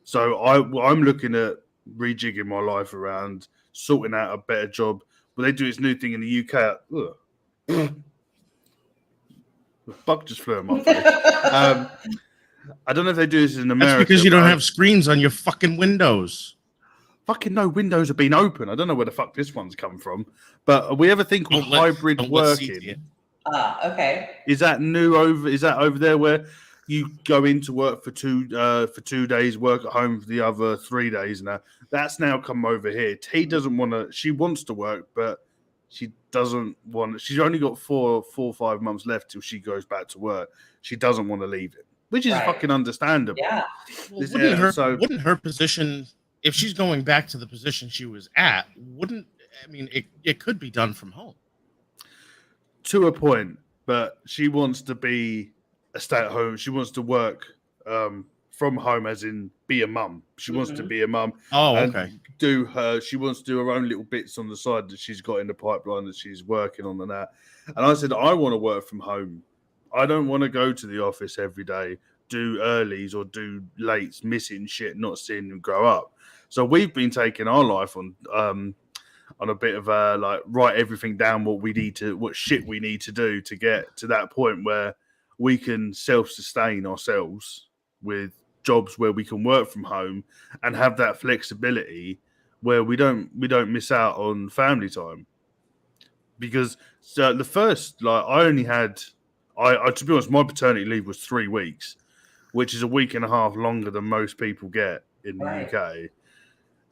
So I'm looking at rejigging my life around, sorting out a better job. But they do this new thing in the UK. The bug just flew in my face. I don't know if they do this in America. That's because you don't have screens on your fucking windows. Fucking no windows have been open. I don't know where the fuck this one's come from. But we have a thing called hybrid working. Okay. Is that new over? Is that over there where you go into work for 2 days, work at home for the other 3 days? Now that's now come over here. T doesn't want to. She wants to work, but she doesn't want. She's only got 4 or 5 months left till she goes back to work. She doesn't want to leave it, which is fucking understandable. Yeah. Well, wouldn't her position, if she's going back to the position she was at, it could be done from home. To a point, but she wants to be a stay-at-home. She wants to work from home, as in be a mum. She wants to be a mum. Oh, okay. She wants to do her own little bits on the side that she's got in the pipeline that she's working on and that. And I said, I want to work from home. I don't want to go to the office every day, do earlies or do lates, missing shit, not seeing them grow up. So we've been taking our life on a bit of write everything down, what shit we need to do to get to that point where we can self-sustain ourselves with jobs where we can work from home and have that flexibility where we don't miss out on family time. Because the first, I only had, to be honest, my paternity leave was 3 weeks, which is a week and a half longer than most people get in the UK.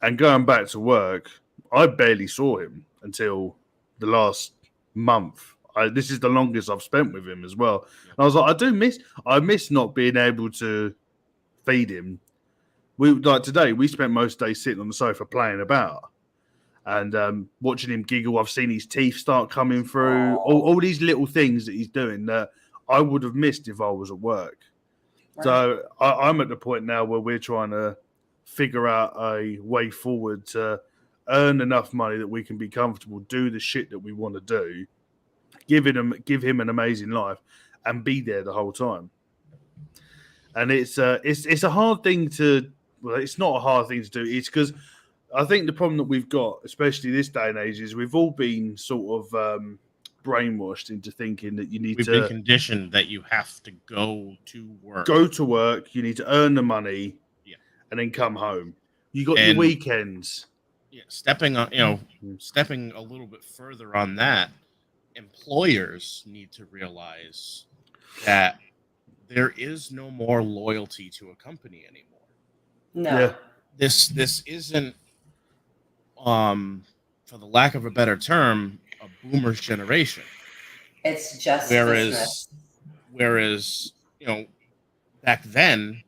And going back to work, I barely saw him until the last month. This is the longest I've spent with him as well. And I was like, I miss not being able to feed him. Today, we spent most days sitting on the sofa playing about and watching him giggle. I've seen his teeth start coming through, all these little things that he's doing that I would have missed if I was at work. Right. So I'm at the point now where we're trying to figure out a way forward to earn enough money that we can be comfortable, do the shit that we want to do, give him an amazing life, and be there the whole time. And it's a hard thing to. Well, it's not a hard thing to do. It's because I think the problem that we've got, especially this day and age, is we've all been sort of brainwashed into thinking that we've been conditioned that you have to go to work. Go to work. You need to earn the money, and then come home. You got your weekends. Yeah, stepping a little bit further on that, employers need to realize that there is no more loyalty to a company anymore. No. Yeah. This isn't, for the lack of a better term, a boomer's generation. It's just whereas back then,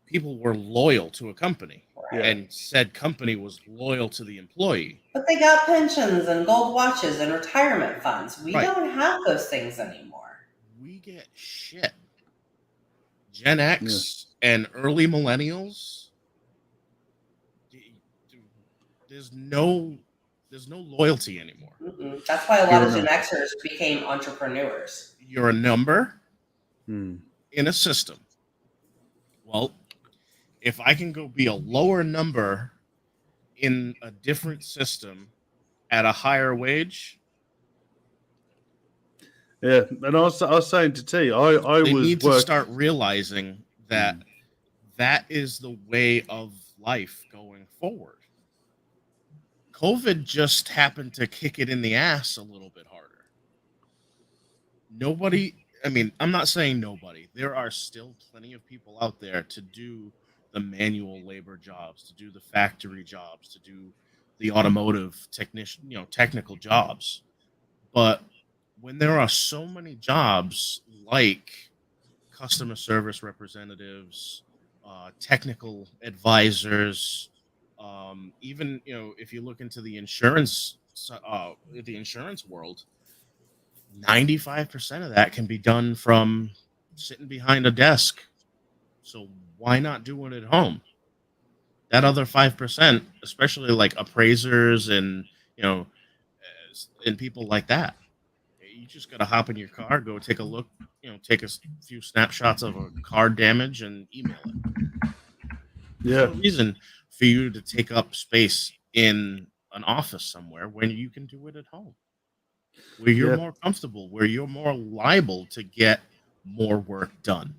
people were loyal to a company. And said company was loyal to the employee. But they got pensions and gold watches and retirement funds. We don't have those things anymore. We get shit. Gen X and early millennials. There's no loyalty anymore. Mm-mm. That's why a lot of Gen Xers became entrepreneurs. You're a number in a system. Well, if I can go be a lower number in a different system at a higher wage. Yeah, and I was saying to T, they need to start realizing that that is the way of life going forward. COVID just happened to kick it in the ass a little bit harder. I mean, I'm not saying nobody. There are still plenty of people out there to do the manual labor jobs, to do the factory jobs, to do the automotive technician, technical jobs. But when there are so many jobs like customer service representatives, technical advisors, even if you look into the insurance world, 95% of that can be done from sitting behind a desk. So why not do it at home? That other 5%, especially like appraisers and and people like that, you just got to hop in your car, go take a look, take a few snapshots of a car damage and email it. There's no reason for you to take up space in an office somewhere when you can do it at home, where you're more comfortable, where you're more liable to get more work done.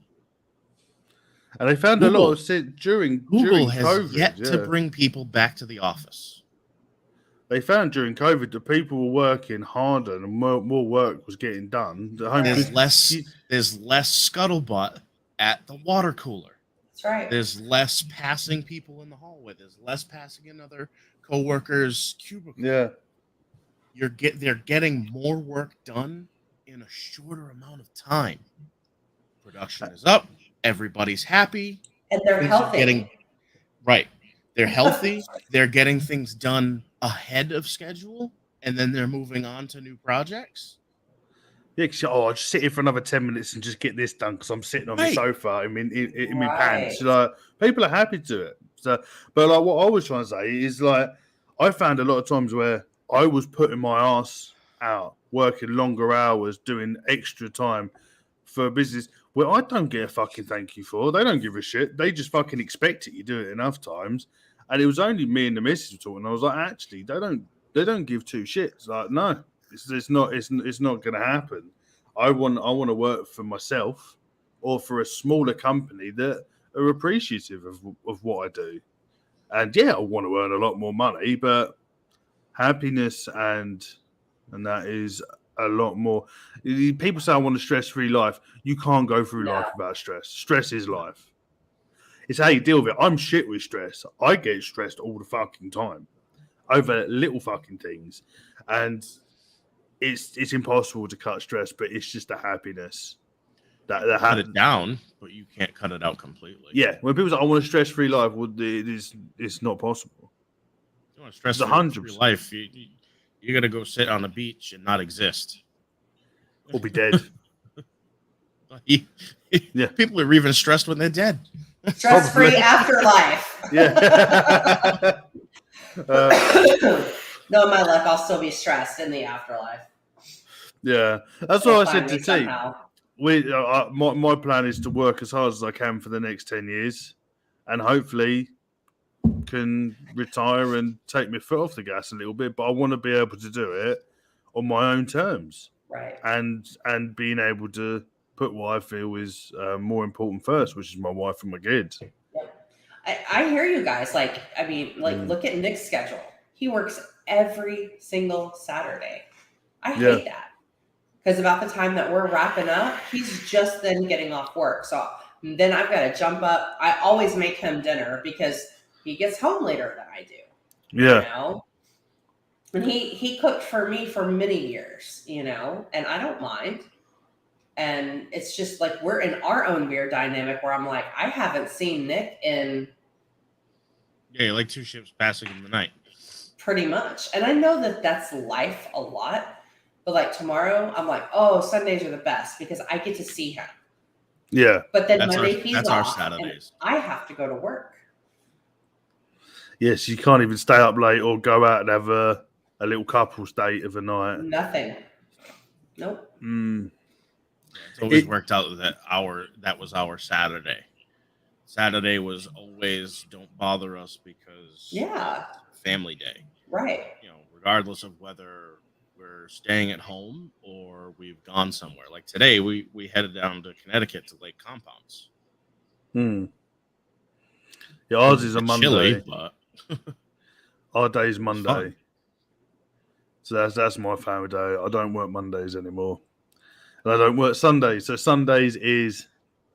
And they found Google, a lot of during has COVID, yet to bring people back to the office. They found during COVID that people were working harder and more work was getting done. There's less scuttlebutt at the water cooler. That's right. There's less passing people in the hallway. There's less passing in other coworkers' cubicles. Yeah. They're getting more work done in a shorter amount of time. Production is up. Everybody's happy. And they're healthy. They're healthy. They're getting things done ahead of schedule, and then they're moving on to new projects. Yeah, I'll just sit here for another 10 minutes and just get this done because I'm sitting on the sofa in my pants. Like, people are happy to do it. So, but like what I was trying to say is like I found a lot of times where I was putting my ass out, working longer hours, doing extra time for a business where I don't get a fucking thank you for. They don't give a shit. They just fucking expect it. You do it enough times. And it was only me and the missus talking. I was like, actually, they don't give two shits. Like, no, it's not going to happen. I want to work for myself or for a smaller company that are appreciative of what I do. And yeah, I want to earn a lot more money, but happiness and that is a lot more. People say I want a stress-free life. You can't go through life without stress. Stress is life. It's how you deal with it. I'm shit with stress. I get stressed all the fucking time over little fucking things. And it's impossible to cut stress, but it's just a happiness. That cut it down, but you can't cut it out completely. Yeah. When people say, I want a stress-free life, well, it's not possible. You want a stress-free life, you're going to go sit on the beach and not exist. Or be dead. Yeah. People are even stressed when they're dead. Stress-free afterlife. Yeah. No, my luck, I'll still be stressed in the afterlife. Yeah. That's what I said to T. My plan is to work as hard as I can for the next 10 years and hopefully can retire and take my foot off the gas a little bit, but I want to be able to do it on my own terms. Right. And being able to put what I feel is more important first, which is my wife and my kids. Yep. I hear you guys. Look at Nick's schedule. He works every single Saturday. I hate that. Because about the time that we're wrapping up, he's just then getting off work. So then I've got to jump up. I always make him dinner because he gets home later than I do. Yeah. You know? And he cooked for me for many years, and I don't mind. And it's just like we're in our own weird dynamic where I'm like, I haven't seen Nick in... Yeah, like 2 ships passing in the night. Pretty much. And I know that that's life a lot. But like tomorrow, I'm like, oh, Sundays are the best because I get to see him. Yeah. But then Monday he's off. That's our Saturdays. I have to go to work. Yes, you can't even stay up late or go out and have a little couple's date of a night. Nothing. Nope. It's always worked out that was our Saturday. Saturday was always don't bother us because it's family day. Right. Regardless of whether we're staying at home or we've gone somewhere. Like today, we headed down to Connecticut to Lake Compounds. Yeah, ours is a Monday. Chilly, but our day is Monday. So that's my family day. I don't work Mondays anymore. and I don't work Sundays. So Sundays is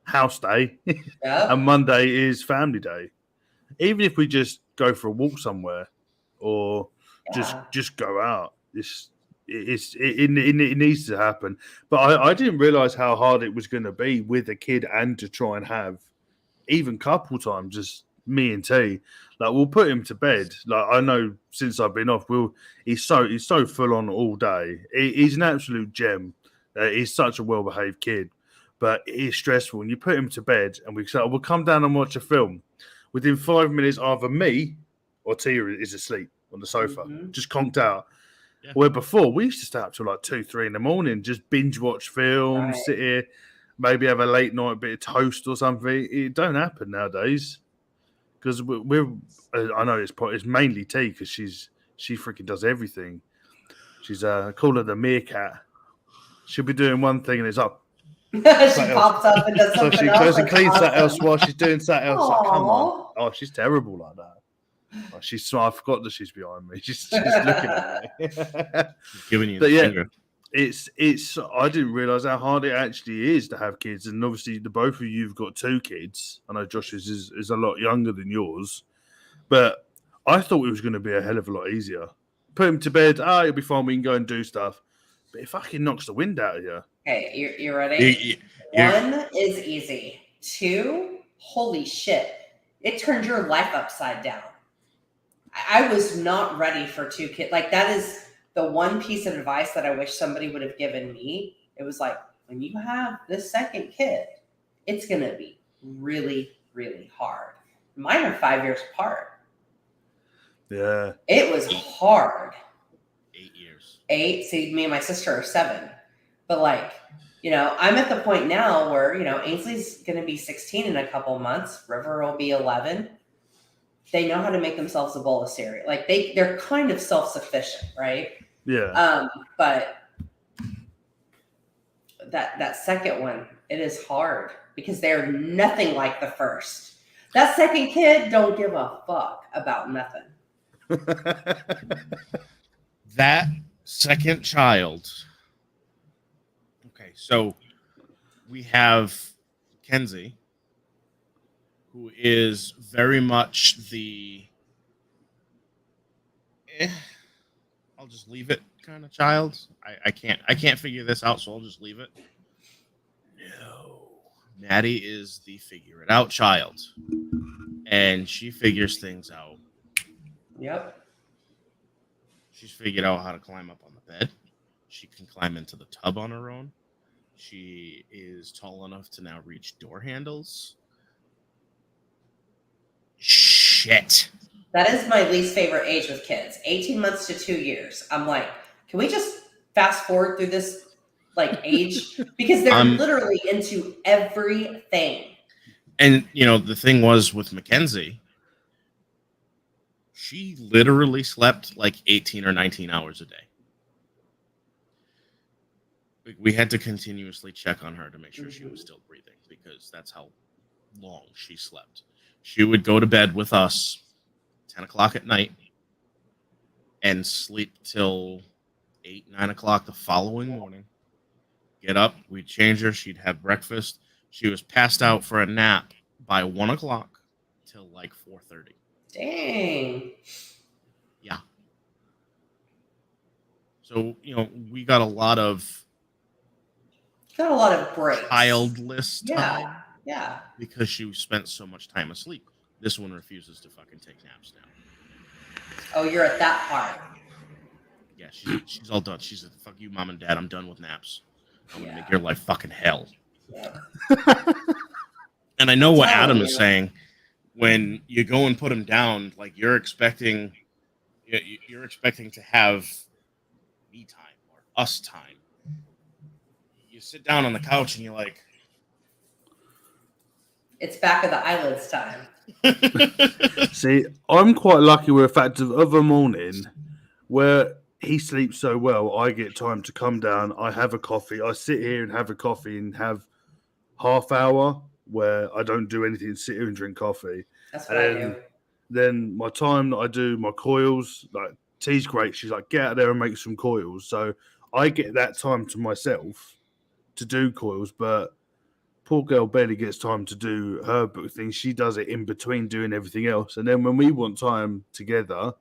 house day, Yep. and Monday is family day. Even if we just go for a walk somewhere, or just go out, it needs to happen. But I didn't realize how hard it was going to be with a kid and to try and have even couple time, just me and T. Like, we'll put him to bed. Like, I know since I've been off, he's so full on all day. He's an absolute gem. He's such a well behaved kid, but it's stressful. And you put him to bed, and we say, we'll come down and watch a film. Within 5 minutes, either me or T is asleep on the sofa, just conked out. Yeah. Where before we used to stay up till like 2-3 in the morning, just binge watch films, sit here, maybe have a late night bit of toast or something. It don't happen nowadays because we're. I know it's mainly T because she freaking does everything. She's call her the meerkat. She'll be doing one thing and it's up. She pops up and does something else. So she goes and cleans that else while she's doing something else. Like, come on! Oh, she's terrible like that. Oh, I forgot that she's behind me. She's looking at me. Giving you the finger. It's. I didn't realize how hard it actually is to have kids, and obviously the both of you've got 2 kids. I know Josh's is a lot younger than yours, but I thought it was going to be a hell of a lot easier. Put him to bed. You'll be fine. We can go and do stuff. But it fucking knocks the wind out of you. Okay, you ready? 1 is easy. 2, holy shit! It turns your life upside down. I was not ready for 2 kids. Like, that is the one piece of advice that I wish somebody would have given me. It was like, when you have this second kid, it's going to be really, really hard. Mine are 5 years apart. Yeah. It was hard. 8 years. 8. See, me and my sister are 7. But, like, I'm at the point now where, Ainsley's going to be 16 in a couple months. River will be 11. They know how to make themselves a bowl of cereal. Like, they're kind of self-sufficient, right? Yeah. But that second one, it is hard because they're nothing like the first. That second kid don't give a fuck about nothing. That second child. Okay, so we have Kenzie, who is very much the I'll just leave it kind of child. I can't figure this out, so I'll just leave it. No. Maddie is the figure it out child. And she figures things out. Yep. She's figured out how to climb up on the bed. She can climb into the tub on her own. She is tall enough to now reach door handles. Shit. That is my least favorite age with kids. 18 months to 2 years. I'm like, can we just fast forward through this age? Because they're literally into everything. And, the thing was with Mackenzie, she literally slept like 18 or 19 hours a day. We had to continuously check on her to make sure she was still breathing because that's how long she slept. She would go to bed with us 10 o'clock at night and sleep till 8, 9 o'clock the following morning. Get up, we'd change her, she'd have breakfast. She was passed out for a nap by 1 o'clock till like 4:30. Dang. Yeah. So, we got a lot of breaks. Childless time. Yeah. Because she spent so much time asleep. This one refuses to fucking take naps now. Oh, you're at that part. Yeah, she's all done. She's like, fuck you, mom and dad. I'm done with naps. I'm going to make your life fucking hell. Yeah. And I know what Adam is saying. When you go and put him down, like you're expecting to have me time or us time. You sit down on the couch and you're like, it's back of the eyelids time. See, I'm quite lucky with the fact of a morning where he sleeps so well, I get time to come down, I have a coffee, I sit here and have a coffee and have half hour where I don't do anything, sit here and drink coffee. That's what I do. Then my time that I do my coils, like T's great, she's like, get out there and make some coils. So I get that time to myself to do coils, but poor girl barely gets time to do her book thing. She does it in between doing everything else. And then when we want time together,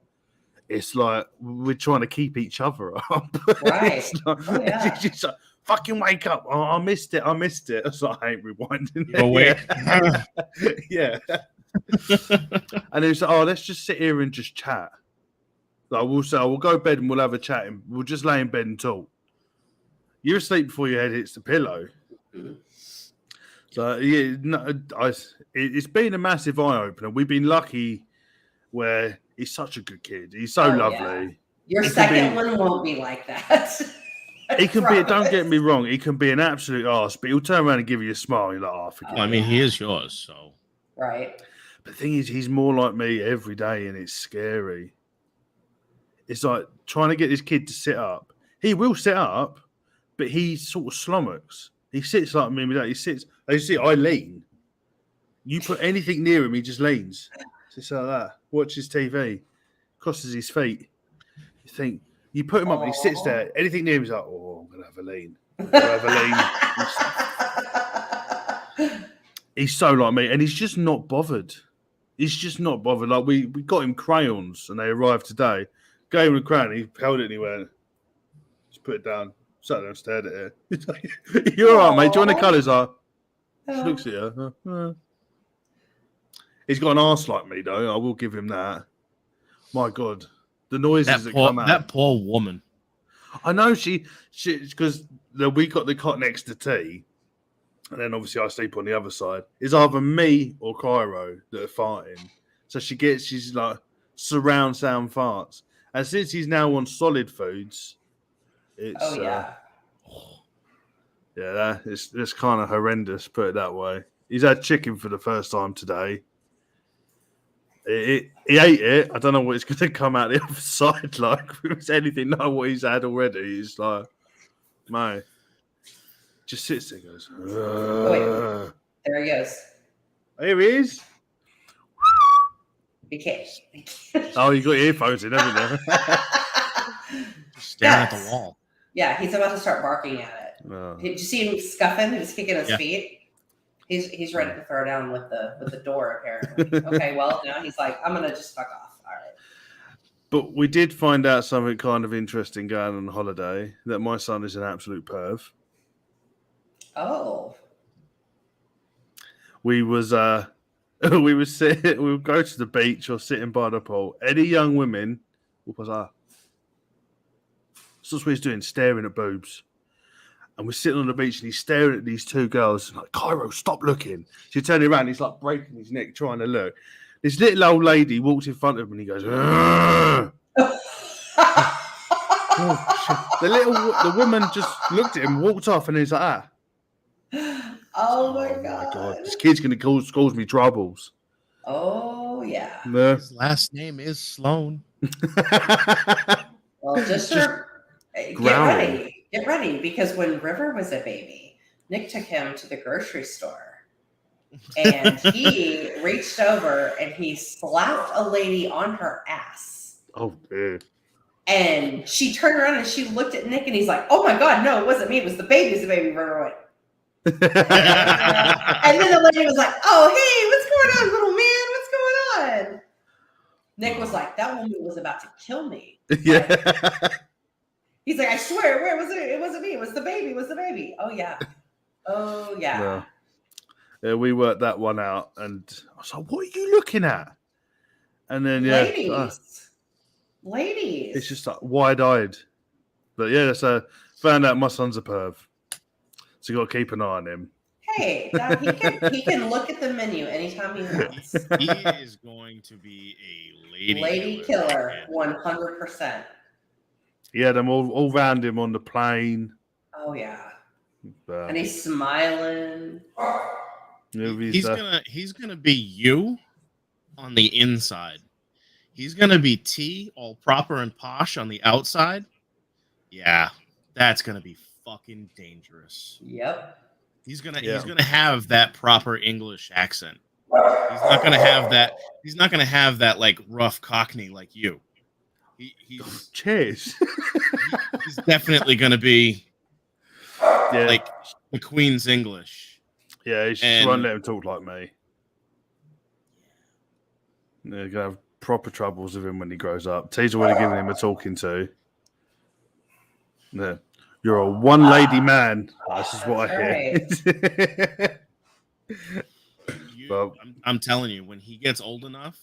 it's like we're trying to keep each other up. Right. Like, oh, yeah. she's like, fucking wake up. Oh, I missed it. It's like, I ain't rewinding. You're awake. Yeah. And it's like, oh, let's just sit here and just chat. Like we'll say, we'll go to bed and we'll have a chat and we'll just lay in bed and talk. You're asleep before your head hits the pillow. So yeah, it's been a massive eye opener. We've been lucky where he's such a good kid. He's so lovely. Yeah. Your second one won't be like that. He can be. Don't get me wrong. He can be an absolute arse, but he'll turn around and give you a smile. You're like, oh, forget Well, I mean, he is yours, so. Right. But the thing is, he's more like me every day, and it's scary. It's like trying to get this kid to sit up. He will sit up, but he sort of slummocks. He sits like me. He sits. You see, I lean. You put anything near him, he just leans. Just like that. Watches TV. Crosses his feet. You think you put him up and he sits there. Anything near him, he's like, oh, I'm gonna have a lean. I'm gonna have a lean. He's so like me, and he's just not bothered. He's just not bothered. Like we got him crayons, and they arrived today. Gave him a crayon. He held it and he went, just put it down. Sat there and stared at it. He's like, you're all right, mate. Do you want the colours? She looks at her. He's got an arse like me, though. I will give him that. My God, the noises that come out. That poor woman. I know she because we got the cot next to T, and then obviously I sleep on the other side. It's either me or Cairo that are farting. So she's like surround sound farts. And since he's now on solid foods, it's it's kind of horrendous. Put it that way. He's had chicken for the first time today. He ate it. I don't know what it's going to come out the other side like. If it's anything like what he's had already, he's like, mate, just sits there and goes, wait, there he goes. Here he is. He can't. Oh, you got earphones in, haven't you? Just staring at the wall. Yeah, he's about to start barking at it. Oh. Did you see him scuffing? He was kicking his feet. He's ready to throw down with the door, apparently. Okay, well, now he's like, I'm going to just fuck off. All right. But we did find out something kind of interesting going on holiday, that my son is an absolute perv. Oh. We would go to the beach or sitting by the pool. Any young women, what was that? So that's what he's doing, staring at boobs. And we're sitting on the beach and he's staring at these two girls. Like, Cairo, stop looking. So you turn around, he's like breaking his neck trying to look. This little old lady walks in front of him and he goes, the woman just looked at him, walked off, and he's like, Oh my God. This kid's going to cause me troubles. Oh, yeah. His last name is Sloan. Well, just get ready, because when River was a baby, Nick took him to the grocery store and he reached over and he slapped a lady on her ass. Oh, man. And she turned around and she looked at Nick and he's like, oh my God, no, it wasn't me. It was the baby. It was the baby. River went. And then the lady was like, oh, hey, what's going on, little man? What's going on? Nick was like, that woman was about to kill me. Yeah. He's like, I swear, where was it? It wasn't me. It was the baby. It was the baby. Oh, yeah. Oh, yeah. Yeah, we worked that one out. And I was like, what are you looking at? And then, Ladies. It's just like wide-eyed. But, yeah, so found out my son's a perv. So you got to keep an eye on him. Hey, he can look at the menu anytime he wants. He is going to be a lady killer 100%. He had them all round him on the plane. Oh yeah, and he's smiling. He's gonna be you on the inside. He's gonna be T, all proper and posh on the outside. Yeah, that's gonna be fucking dangerous. Yep. He's gonna have that proper English accent. He's not gonna have that. He's not gonna have that like rough Cockney like you. Cheers. He's definitely gonna be like the Queen's English. Yeah, you just won't let him talk like me. You're gonna have proper troubles with him when he grows up. T's already given him a talking to. Yeah. You're a one-lady man. This is what I hear. I'm telling you, when he gets old enough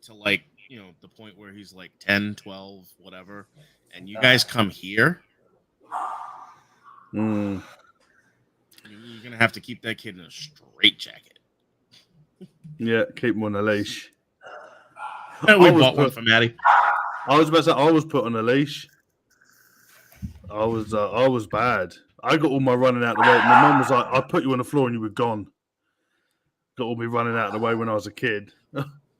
to like, the point where he's like 10, 12, whatever, and you guys come here, you're going to have to keep that kid in a straitjacket. Yeah, keep him on a leash. We bought one for Maddie. I was about to say, I was put on a leash. I was bad. I got all my running out the way. My mum was like, I put you on the floor and you were gone. Got all me running out of the way when I was a kid.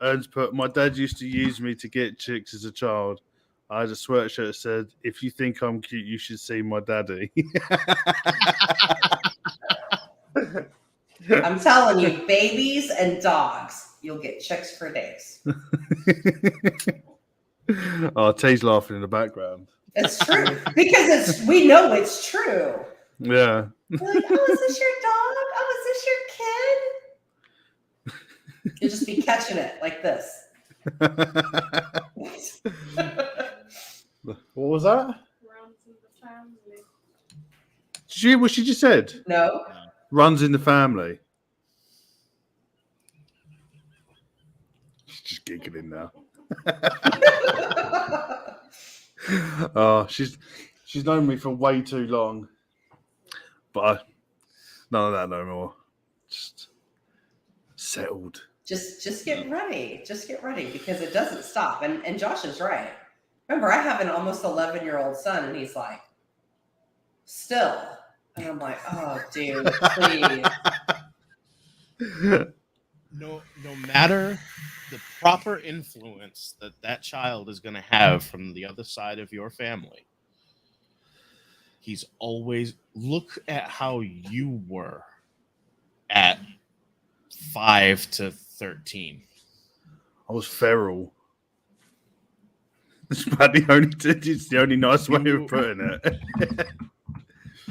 Ern's put, my dad used to use me to get chicks as a child. I had a sweatshirt that said, if you think I'm cute, you should see my daddy. I'm telling you, babies and dogs, you'll get chicks for days. Oh, T's laughing in the background. It's true because we know it's true. Yeah. You're like, oh, is this your dog? Oh, is this your kid? You'll just be catching it like this. What was that? Runs in the family. Did you hear what she just said? No. Runs in the family. She's just giggling now. Oh, she's known me for way too long, but none of that no more. Just settled. Just get ready. Just get ready because it doesn't stop. And Josh is right. Remember, I have an almost 11-year-old son, and he's like, still. And I'm like, oh, dude, please. No matter the proper influence that child is going to have from the other side of your family, he's always, look at how you were at 5 to 13. I was feral. It's about it's the only nice way of putting it.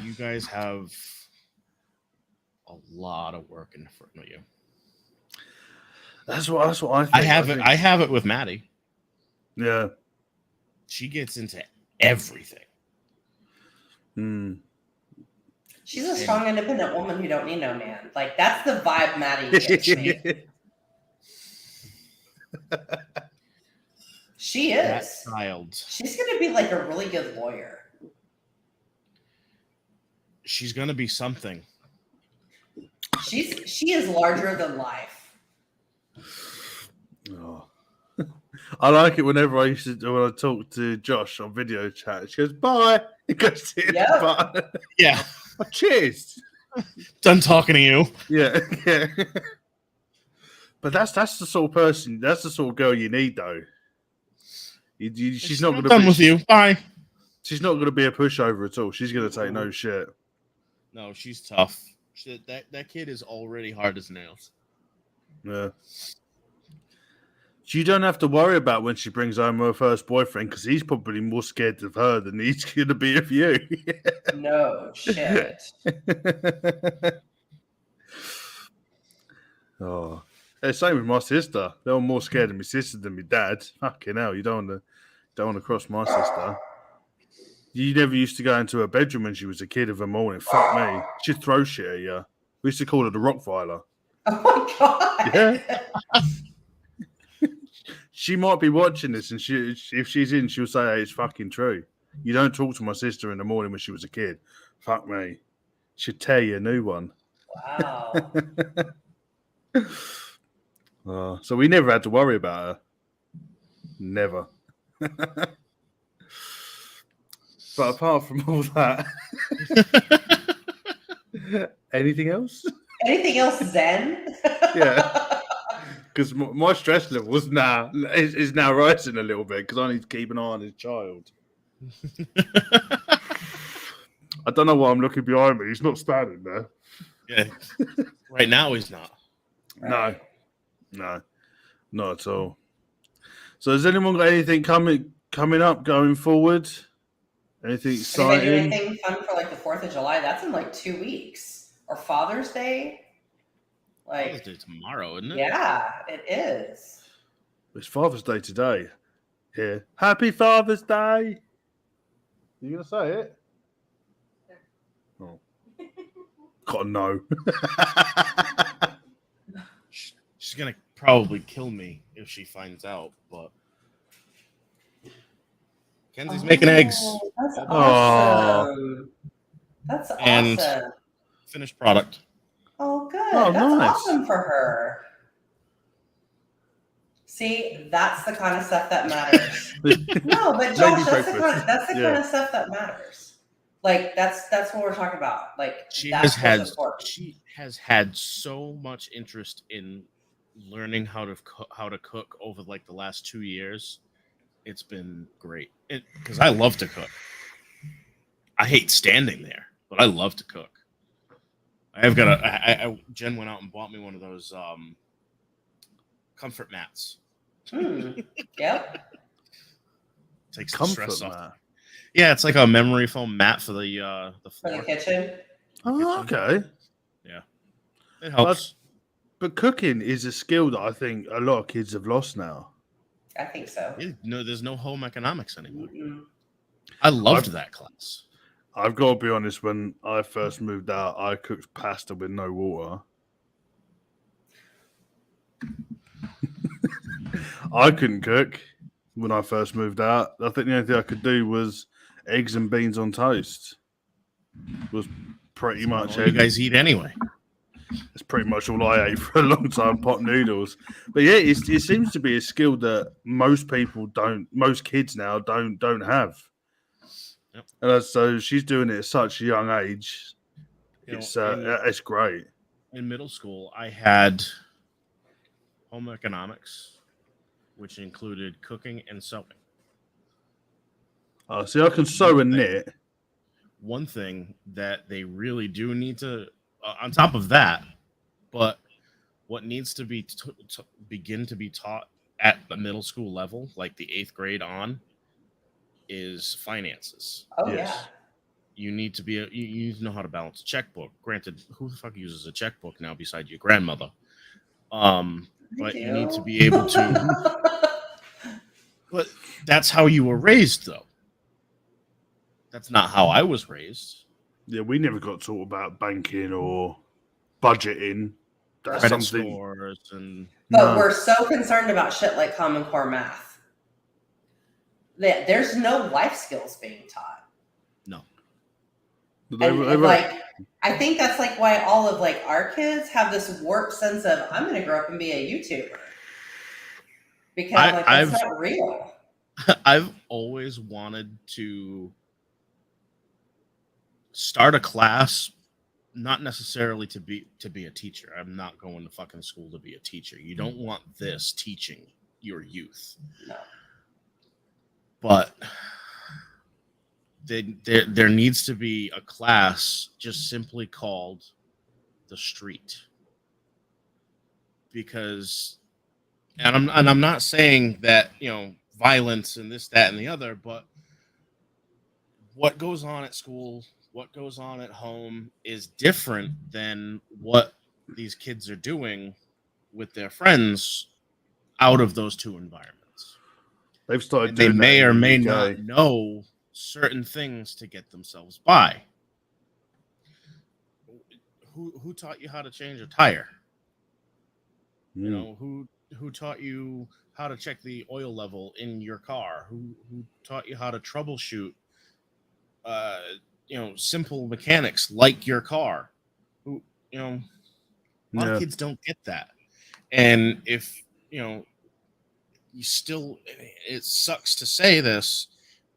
You guys have a lot of work in front of you. That's what I think. I have it with Maddie. Yeah. She gets into everything. She's a strong, independent woman who don't need no man. Like, that's the vibe Maddie gives me. She is. That child. She's going to be like a really good lawyer. She's going to be something. She is larger than life. Oh. I like it whenever when I talk to Josh on video chat. She goes, bye. It goes to bye. Yeah. Oh, cheers. Done talking to you. Yeah. Yeah. But that's the sort of person, that's the sort of girl you need, though. She's not going to be done with you. Bye. She's not going to be a pushover at all. She's going to take no shit. No, she's tough. That kid is already hard as nails. Yeah. You don't have to worry about when she brings home her first boyfriend because he's probably more scared of her than he's going to be of you. No shit. Oh, same with my sister. They were more scared of my sister than my dad. Fucking hell, you don't want to cross my sister. You never used to go into her bedroom when she was a kid of a morning. Fuck me, she'd throw shit at you. We used to call her the Rottweiler. Oh my god. Yeah. She might be watching this, and if she's in, she'll say, hey, it's fucking true. You don't talk to my sister in the morning when she was a kid. Fuck me. She'd tear you a new one. Wow. So we never had to worry about her. Never. But apart from all that, anything else? Anything else, Zen? Yeah. Because my stress level is now rising a little bit because I need to keep an eye on his child. I don't know why I'm looking behind me. He's not standing there. Yeah. Right now he's not. No, not at all. So has anyone got anything coming up going forward? Anything Are you gonna do exciting? anything fun for like the 4th of July? That's in like 2 weeks. Or Father's Day? Father's Like, Day tomorrow, isn't it? yeah, it is. It's Father's Day today. Here. Happy Father's Day. You gonna say it? Oh. Gotta know. She's gonna probably kill me if she finds out, but Kenzie's making eggs. That's Oh, awesome. That's And- awesome. Finished product. Oh, good. Oh, That's nice. awesome for her. See, that's the kind of stuff that matters. No, but Josh, Lady breakfast. that's the Yeah. kind of stuff that matters. Like that's what we're talking about. Like She that's has what's had important. so much interest in learning how to cook over like the last 2 years. It's been great. Because I love to cook. I hate standing there, but I love to cook. I've got Jen went out and bought me one of those comfort mats. Yep. Takes the Comfort stress off. mat. Yeah, it's like a memory foam mat for the For floor. the kitchen. Oh, okay. Yeah, it helps. But cooking is a skill that I think a lot of kids have lost now. I think so. No, there's no home economics anymore. Mm-mm. I loved that class. I've got to be honest, when I first moved out, I cooked pasta with no water. I couldn't cook when I first moved out. I think the only thing I could do was eggs and beans on toast. Was pretty much All you guys eat anyway. It's pretty much all I ate for a long time, pot noodles. But yeah, it seems to be a skill that most kids now don't have. Yep. And so she's doing it at such a young age. It's great. In middle school, I had home economics, which included cooking and sewing. See, I can sew and knit. One thing that they really do need to, on top of that, but what needs to be begin to be taught at the middle school level, like the 8th grade on, is finances. Oh Yes. You need to you need to know how to balance a checkbook. Granted, who the fuck uses a checkbook now beside your grandmother? But you need to be able to. But that's how you were raised, though. That's not how I was raised. Yeah, we never got taught about banking or budgeting. That's Credit something. scores and. But we're so concerned about shit like Common Core math that there's no life skills being taught. No. Like, I think that's like why all of like our kids have this warped sense of I'm going to grow up and be a YouTuber because it's not real. I've always wanted to start a class, not necessarily to be a teacher. I'm not going to fucking school to be a teacher. You don't want this teaching your youth. No. But there needs to be a class just simply called the street. Because and I'm not saying that, violence and this, that, and the other, but what goes on at school, what goes on at home is different than what these kids are doing with their friends out of those two environments. They've started. They may or may not know certain things to get themselves by. Who taught you how to change a tire? Who taught you how to check the oil level in your car? Who taught you how to troubleshoot simple mechanics like your car? A lot of kids don't get that. And if you still, it sucks to say this,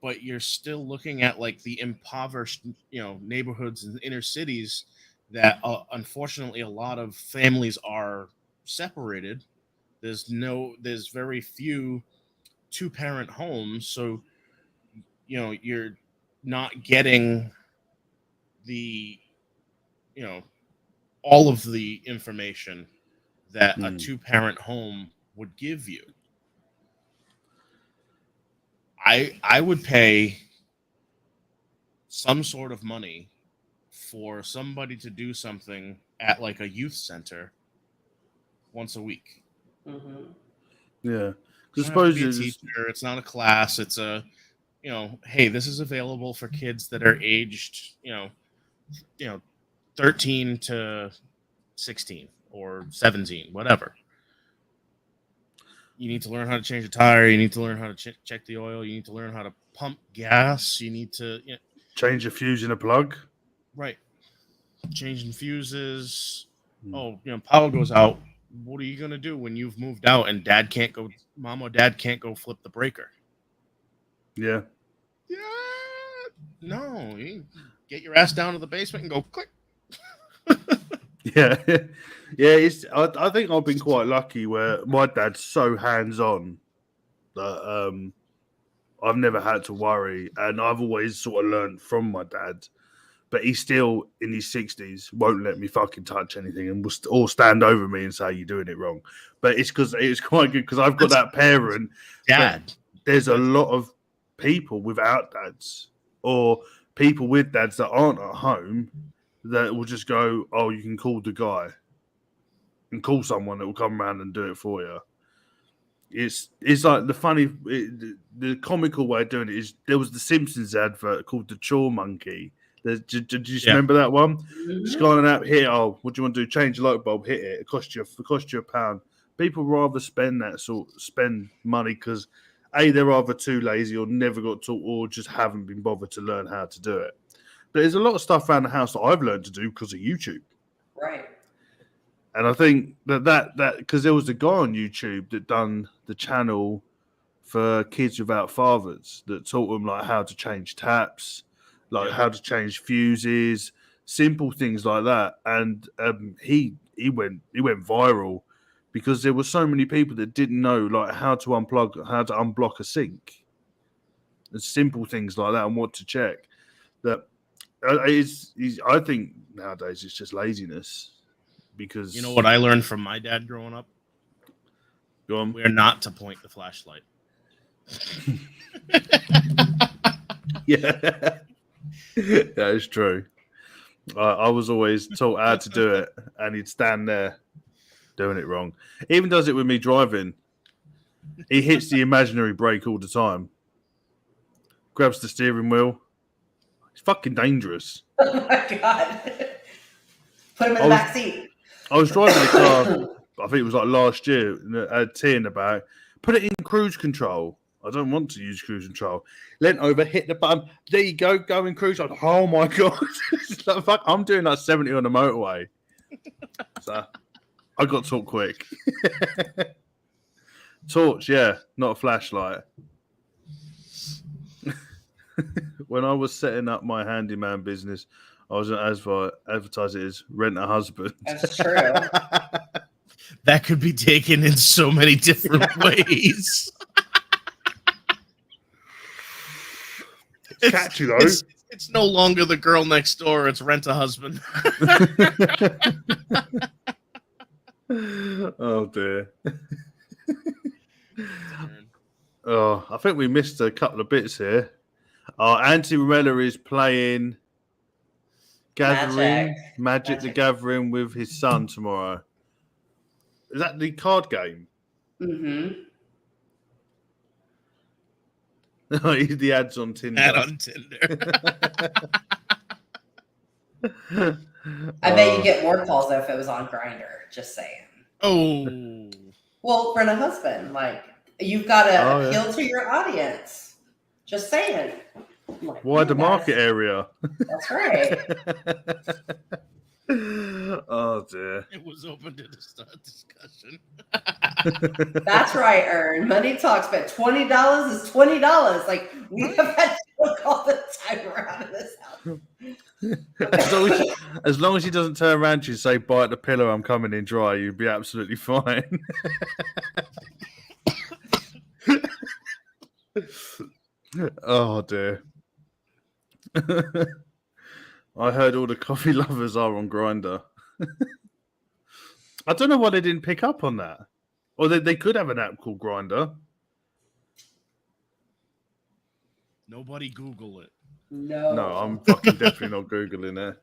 but you're still looking at like the impoverished neighborhoods and inner cities that unfortunately a lot of families are separated. There's very few 2-parent homes, so you're not getting the all of the information that a 2-parent home would give you. I would pay some sort of money for somebody to do something at like a youth center once a week. Mm-hmm. Yeah. It's not a teacher. It's not a class. It's a, hey, this is available for kids that are aged, 13 to 16 or 17, whatever. You need to learn how to change a tire. You need to learn how to check the oil. You need to learn how to pump gas. You need to change a fuse in a plug. Right. Changing fuses. Oh, power goes out. What are you going to do when you've moved out and mom or dad can't go flip the breaker? Yeah. Yeah. No, you get your ass down to the basement and go click. Yeah. Yeah. I think I've been quite lucky where my dad's so hands-on that I've never had to worry, and I've always sort of learned from my dad. But he's still in his 60s, won't let me fucking touch anything, and will all stand over me and say you're doing it wrong. But it's because it's quite good because I've got that parent. Dad. There's a lot of people without dads or people with dads that aren't at home that will just go, oh, you can call the guy and call someone that will come around and do it for you. It's like the comical way of doing it is there was the Simpsons advert called the Chore Monkey. Did you remember that one? Mm-hmm. Just going out here. Oh, what do you want to do? Change the light bulb. Hit it. It cost you £1. People rather spend money because they're either too lazy or never got taught or just haven't been bothered to learn how to do it. But there's a lot of stuff around the house that I've learned to do because of YouTube. Right. And I think that because there was a guy on YouTube that done the channel for kids without fathers that taught them like how to change taps, like how to change fuses, simple things like that. And he went viral because there were so many people that didn't know like how to unblock a sink, and simple things like that, and what to check. That I think nowadays it's just laziness. Because you know what I learned from my dad growing up? Go on. We're not to point the flashlight. Yeah, that is true. I was always taught how to do it, and he'd stand there doing it wrong. He even does it with me driving. He hits the imaginary brake all the time. Grabs the steering wheel. It's fucking dangerous. Oh my god! Put him in the back seat. I was driving the car, I think it was like last year, and I had tea in the back. Put it in cruise control. I don't want to use cruise control. Leant over, hit the button. There you go, go in cruise control. Oh my God. Like, fuck, I'm doing like 70 on the motorway. So I got taught quick. Torch, yeah, not a flashlight. When I was setting up my handyman business, I was going to advertise it as rent a husband. That's true. That could be taken in so many different ways. It's catchy though. It's no longer the girl next door. It's rent a husband. Oh dear. Oh, I think we missed a couple of bits here. Auntie Morella is playing Magic the Gathering with his son tomorrow. Is that the card game? Mm-hmm. The ads on Tinder. Ad on Tinder. I bet you get more calls though if it was on Grindr. Just saying. Oh. Well, rent a husband. Like you've got to appeal to your audience. Just saying. Like, why the market area? That's right. Oh dear. It was open to discussion. That's right, Ern. Money talks, but $20 is $20. Like we have had joke all the time around in this house. As long as he doesn't turn around to you and say, bite the pillow, I'm coming in dry, you'd be absolutely fine. Oh dear. I heard all the coffee lovers are on Grindr. I don't know why they didn't pick up on that. Or they could have an app called Grindr. Nobody Google it. No. No, I'm fucking definitely not Googling that.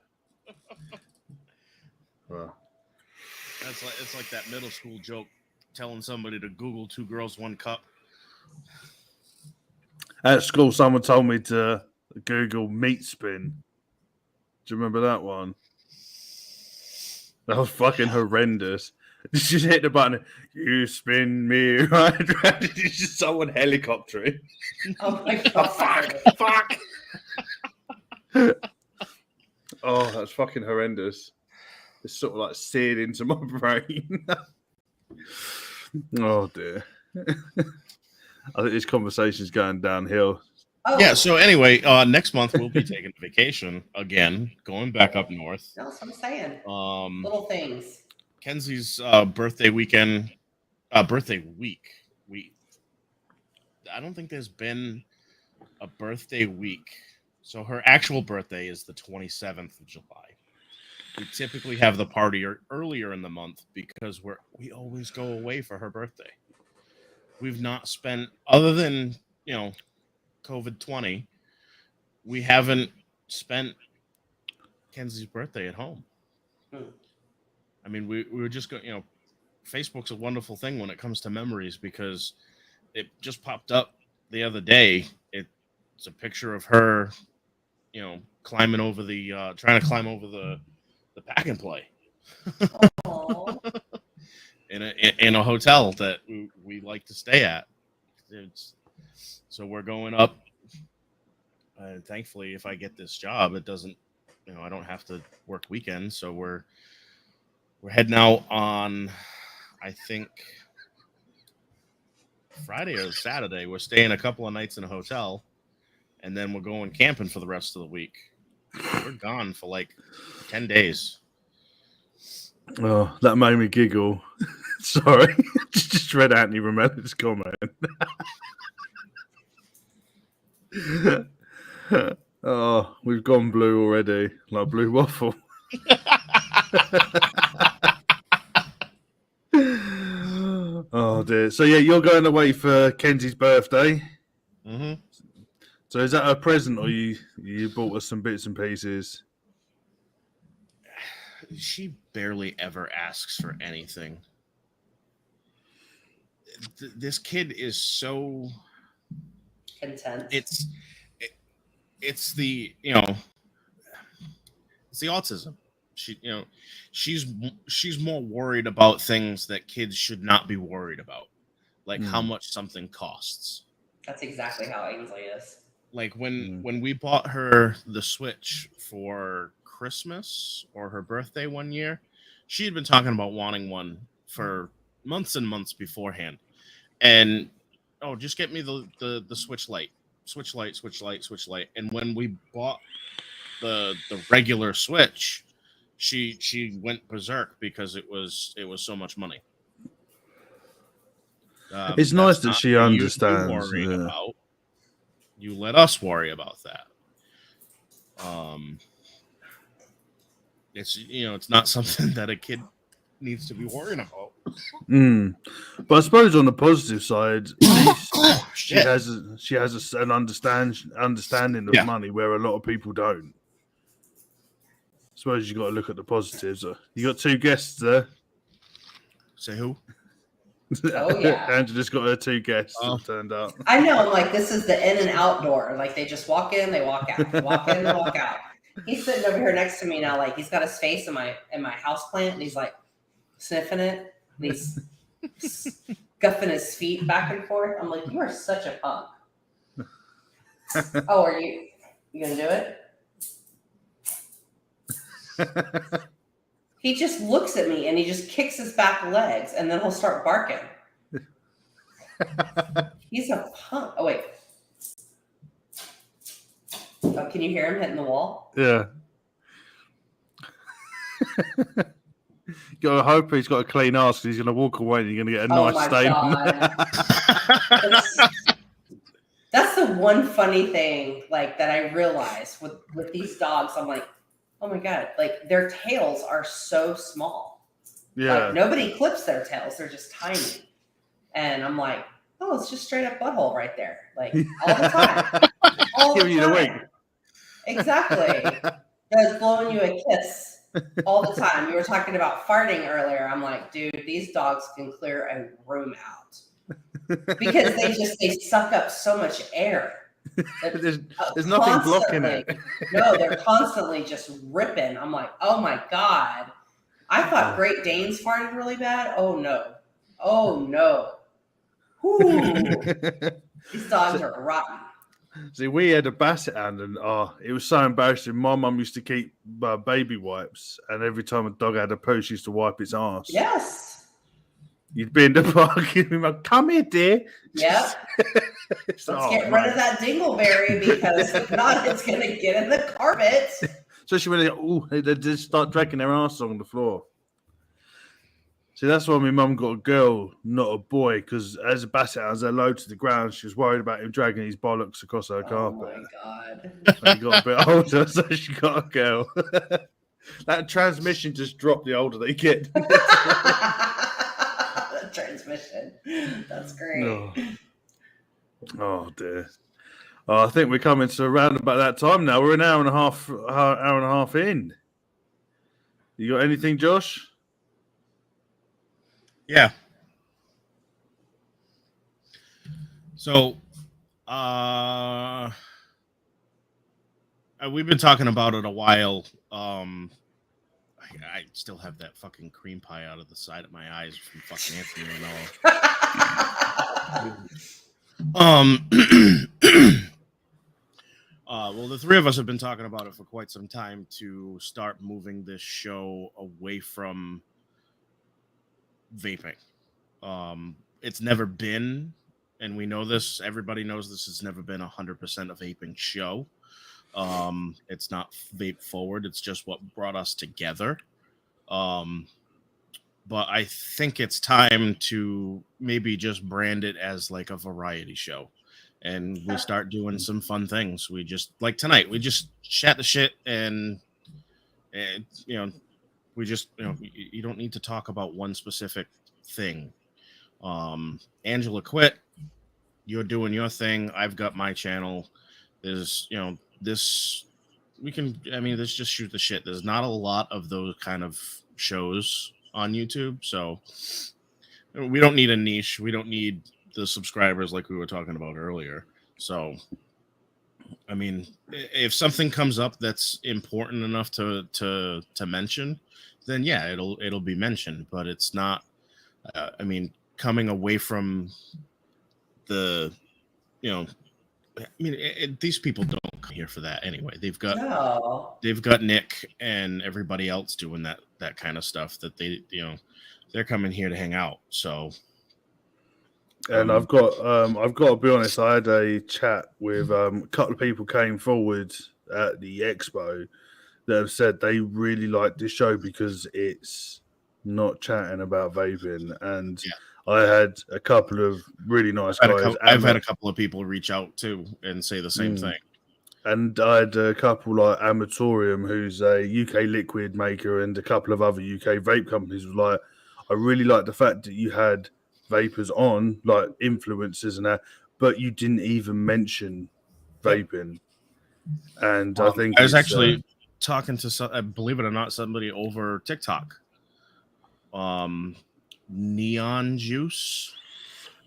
Well, It's like that middle school joke telling somebody to Google 2 girls, 1 cup. at school, someone told me to Google meat spin. Do you remember that one? That was fucking horrendous. You just hit the button. You spin me right round. It's just someone helicoptering. Oh my god. Fuck. Oh, that's fucking horrendous. It's sort of like seared into my brain. Oh dear. I think this conversation's going downhill. Oh, Yeah, so anyway, next month we'll be taking a vacation again, going back up north. that's what I'm saying. Um, Little things. Kenzie's birthday weekend, birthday week. I don't think there's been a birthday week. So her actual birthday is the 27th of July. We typically have the party earlier in the month because we always go away for her birthday. We've not spent, other than, COVID-20, we haven't spent Kenzie's birthday at home. I mean, we were just going, Facebook's a wonderful thing when it comes to memories because it just popped up the other day. It's a picture of her, climbing over trying to climb over the pack and play in a hotel that we like to stay at. So we're going up. And thankfully, if I get this job, it doesn't, I don't have to work weekends. So we're heading out on, I think, Friday or Saturday. We're staying a couple of nights in a hotel, and then we're going camping for the rest of the week. We're gone for like 10 days. Oh, that made me giggle. Sorry. Just read Anthony Romelli's comment. Oh, we've gone blue already. Like blue waffle. Oh dear. So yeah, you're going away for Kenzie's birthday. Mm-hmm. So is that a present, or you bought us some bits and pieces? She barely ever asks for anything. This kid is so Content. It's the it's the autism. She's more worried about things that kids should not be worried about, like how much something costs. That's exactly how Ainsley is. Like when we bought her the Switch for Christmas or her birthday one year, she had been talking about wanting one for months and months beforehand. And just get me the Switch Lite. Switch Lite. And when we bought the regular Switch, she went berserk because it was so much money. It's nice that she understands. About. You let us worry about that. It's not something that a kid needs to be worrying about. But I suppose on the positive side, she has an understanding of money where a lot of people don't. I suppose you got to look at the positives. You got 2 guests there. Say who? Oh yeah. Angela's got her 2 guests that turned up. I know. I'm like, this is the in and out door. Like they just walk in, they walk out. Walk in, they walk out. He's sitting over here next to me now. Like he's got his face in my house plant, and he's like sniffing it. And he's scuffing his feet back and forth. I'm like, you are such a punk. Oh, are you gonna do it? He just looks at me and he just kicks his back legs, and then he'll start barking. He's a punk. Oh wait. Oh, can you hear him hitting the wall? Yeah. You gotta hope he's got a clean ass because he's gonna walk away and you're gonna get a nice stain. That's the one funny thing, like that I realized with these dogs. I'm like, oh my god, like their tails are so small. Yeah. Like nobody clips their tails; they're just tiny. And I'm like, oh, it's just straight up butthole right there, like all the time. All the Giving you the wink. Exactly. That's blowing you a kiss all the time. You were talking about farting earlier. I'm like, dude, these dogs can clear a room out because they suck up so much air. There's nothing blocking it. No, they're constantly just ripping. I'm like, oh my God. I thought Great Danes farted really bad. Oh no. Oh no. Whew. These dogs are rotten. See, we had a basset hound, and it was so embarrassing. My mum used to keep baby wipes, and every time a dog had a poo, she used to wipe its ass. Yes. You'd be in the park, and be like, "Come here, dear." Yep. Let's get rid of that dingleberry because if not, it's going to get in the carpet. Especially when they just start dragging their ass on the floor. See, that's why my mum got a girl, not a boy, because as a basset hound, they're low to the ground. She was worried about him dragging his bollocks across her carpet. Oh my God. When he got a bit older, so she got a girl. That transmission just dropped the older they get. The transmission. That's great. Oh dear. I think we're coming to around about that time now. We're an hour and a half in. You got anything, Josh? Yeah. So, we've been talking about it a while. I still have that fucking cream pie out of the side of my eyes from fucking Anthony Manoa. Well, the three of us have been talking about it for quite some time to start moving this show away from vaping. It's never been, and we know this, everybody knows this, has never been 100% a vaping show. It's not vape forward, it's just what brought us together. But I think it's time to maybe just brand it as like a variety show, and we start doing some fun things. We just, like tonight, we just chat the shit, and we just, you don't need to talk about one specific thing. Angela quit. You're doing your thing. I've got my channel. There's, let's just shoot the shit. There's not a lot of those kind of shows on YouTube, so we don't need a niche. We don't need the subscribers like we were talking about earlier. So, I mean, if something comes up that's important enough to mention, then yeah, it'll be mentioned. But it's not. Coming away from the, these people don't come here for that anyway. They've got Nick and everybody else doing that kind of stuff that they're coming here to hang out. So, and I've got to be honest. I had a chat with a couple of people came forward at the expo that have said they really like this show because it's not chatting about vaping. And I had a couple of really nice guys. I've had a couple of people reach out too and say the same thing. And I had a couple like Amatorium, who's a UK liquid maker, and a couple of other UK vape companies was like, I really like the fact that you had vapors on, like influencers and that, but you didn't even mention vaping. And I think I was actually talking to believe it or not, somebody over TikTok. Neon Juice,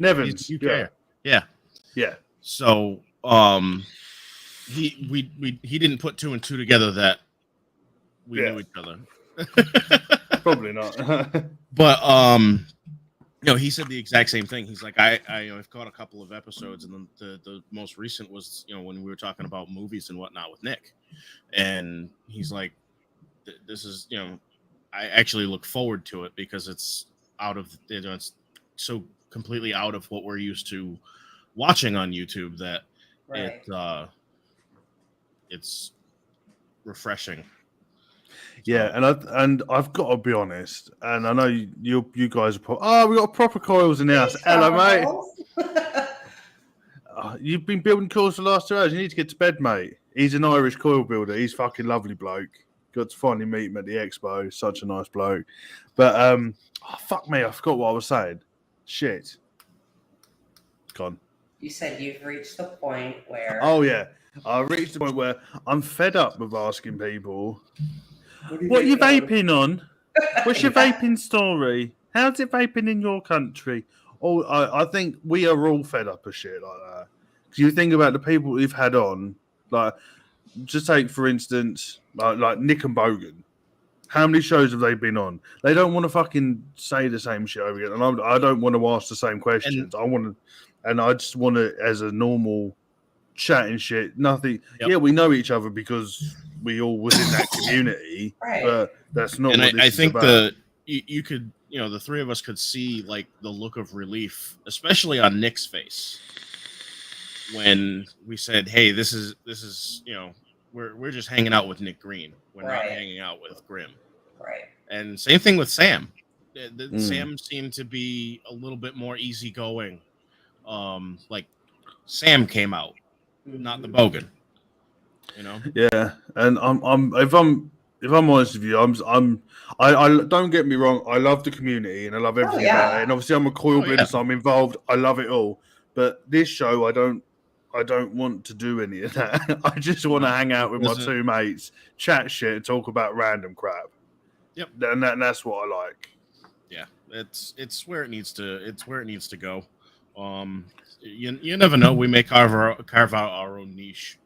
Nevins, yeah. So he didn't put two and two together that we knew each other. Probably not. But he said the exact same thing. He's like, I've caught a couple of episodes, and then the most recent was when we were talking about movies and whatnot with Nick, and he's like, this is I actually look forward to it because it's out of it's so completely out of what we're used to watching on YouTube that it's refreshing. Yeah, and I've got to be honest, and I know you guys are we got proper coils in the house. Hello, mate. You've been building coils for the last 2 hours. You need to get to bed, mate. He's an Irish coil builder. He's fucking lovely bloke. Got to finally meet him at the expo. Such a nice bloke. But fuck me, I forgot what I was saying. Shit. Gone. You said you've reached the point where. Oh yeah. I reached the point where I'm fed up with asking people, What what are you vaping vaping on? What's your Yeah. vaping story? How's it vaping in your country? Oh, I think we are all fed up of shit like that. Because you think about the people we've had on, like, just take, for instance, like Nick and Bogan. How many shows have they been on? They don't want to fucking say the same shit over again. And I don't want to ask the same questions. I just want to, as a normal chat and shit, nothing. Yep. Yeah, we know each other because we all was in that community, Right. but that's not And what this I is think about. you could, the three of us could see like the look of relief, especially on Nick's face when we said, "Hey, this is we're just hanging out with Nick Green. We're not hanging out with Grim." Right. And same thing with Sam. Mm. Sam seemed to be a little bit more easygoing. Like Sam came out, not the Bogan. Yeah, and I'm if I'm honest with you, I don't get me wrong, I love the community and I love everything about it. And obviously I'm a coilbin, so I'm involved. I love it all. But this show, I don't want to do any of that. I just want to hang out with my two mates, chat shit, and talk about random crap. Yep. And that's what I like. Yeah, it's where it needs to go. You never know. We may carve out our own niche.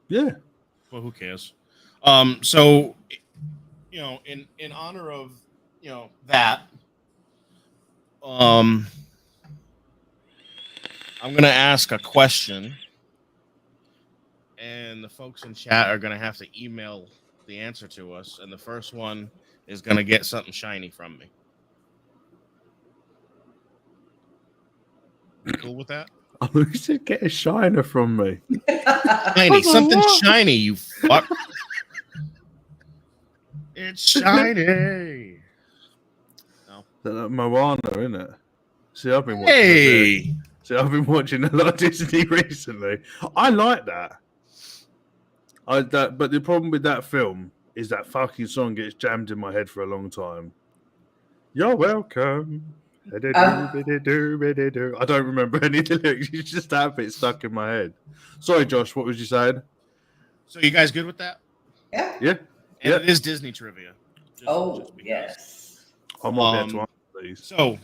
Yeah. Well, who cares? So, in honor of that, I'm gonna ask a question, and the folks in chat are gonna have to email the answer to us, and the first one is gonna get something shiny from me. You cool with that? I wish to get a shiner from me. Shiny, something shiny, you fuck. It's shiny. No. Moana, isn't it? See, I've been watching a lot of Disney recently. I like that. But the problem with that film is that fucking song gets jammed in my head for a long time. You're welcome. I don't remember any of the lyrics. You just have it stuck in my head. Sorry, Josh. What was you saying? So you guys good with that? Yeah. And it is Disney trivia. Just yes. I'm not there to answer these. So,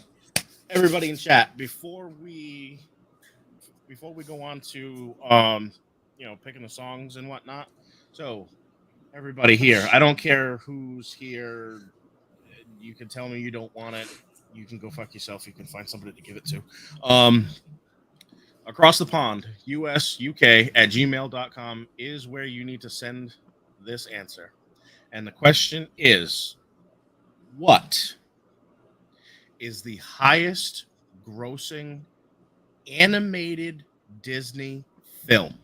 everybody in chat, before we go on to picking the songs and whatnot. So, everybody here, I don't care who's here. You can tell me you don't want it. You can go fuck yourself. You can find somebody to give it to. Across the pond, US, UK at gmail.com is where you need to send this answer. And the question is, what is the highest grossing animated Disney film?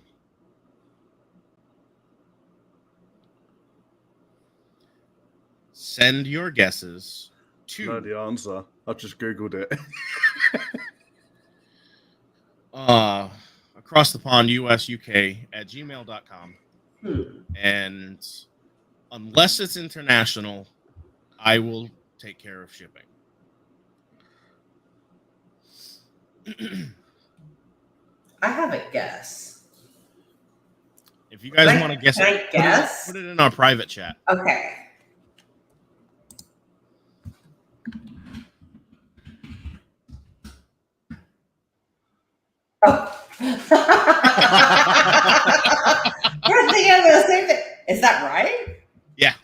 Send your guesses to... No, the answer. I just Googled it. Across the pond, US, UK at gmail.com. And unless it's international, I will take care of shipping. I have a guess. If you guys want to guess, can I guess? Put it in our private chat. Okay. Oh. We're thinking of the same thing. Is that right? Yeah.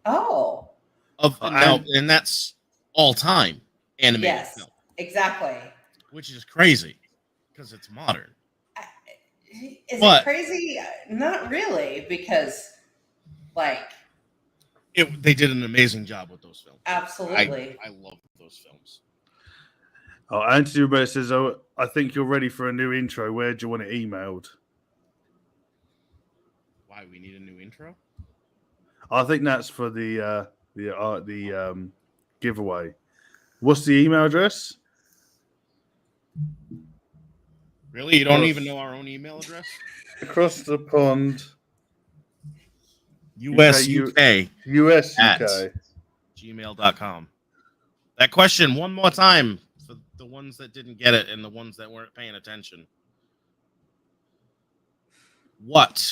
Oh. And that's all time animated film. Exactly. Which is crazy because it's modern. Is it crazy? Not really, because they did an amazing job with those films. Absolutely. I love those films. Oh, Anthony Roberto says, I think you're ready for a new intro. Where do you want it emailed? Why we need a new intro? I think that's for the giveaway. What's the email address? Really? You don't even know our own email address? Across the pond. US UK. US at UK. gmail.com. That question one more time for the ones that didn't get it and the ones that weren't paying attention. What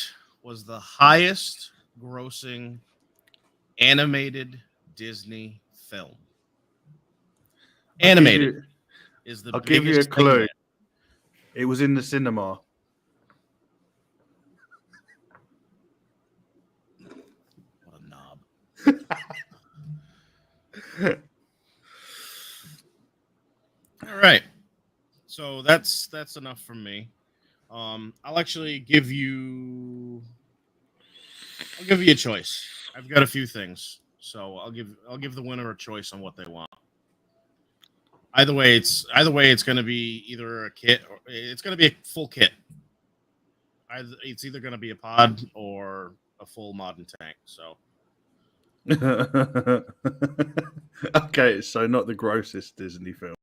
was the highest grossing animated Disney film? Animated is the I'll give you a biggest thing clue. there. It was in the cinema. What a knob. All right. So that's enough from me. I'll actually give you a choice. I've got a few things. So I'll give the winner a choice on what they want. Either way, it's going to be either a kit or it's going to be a full kit. It's either going to be a pod or a full modern tank. So Okay, so not the grossest Disney film.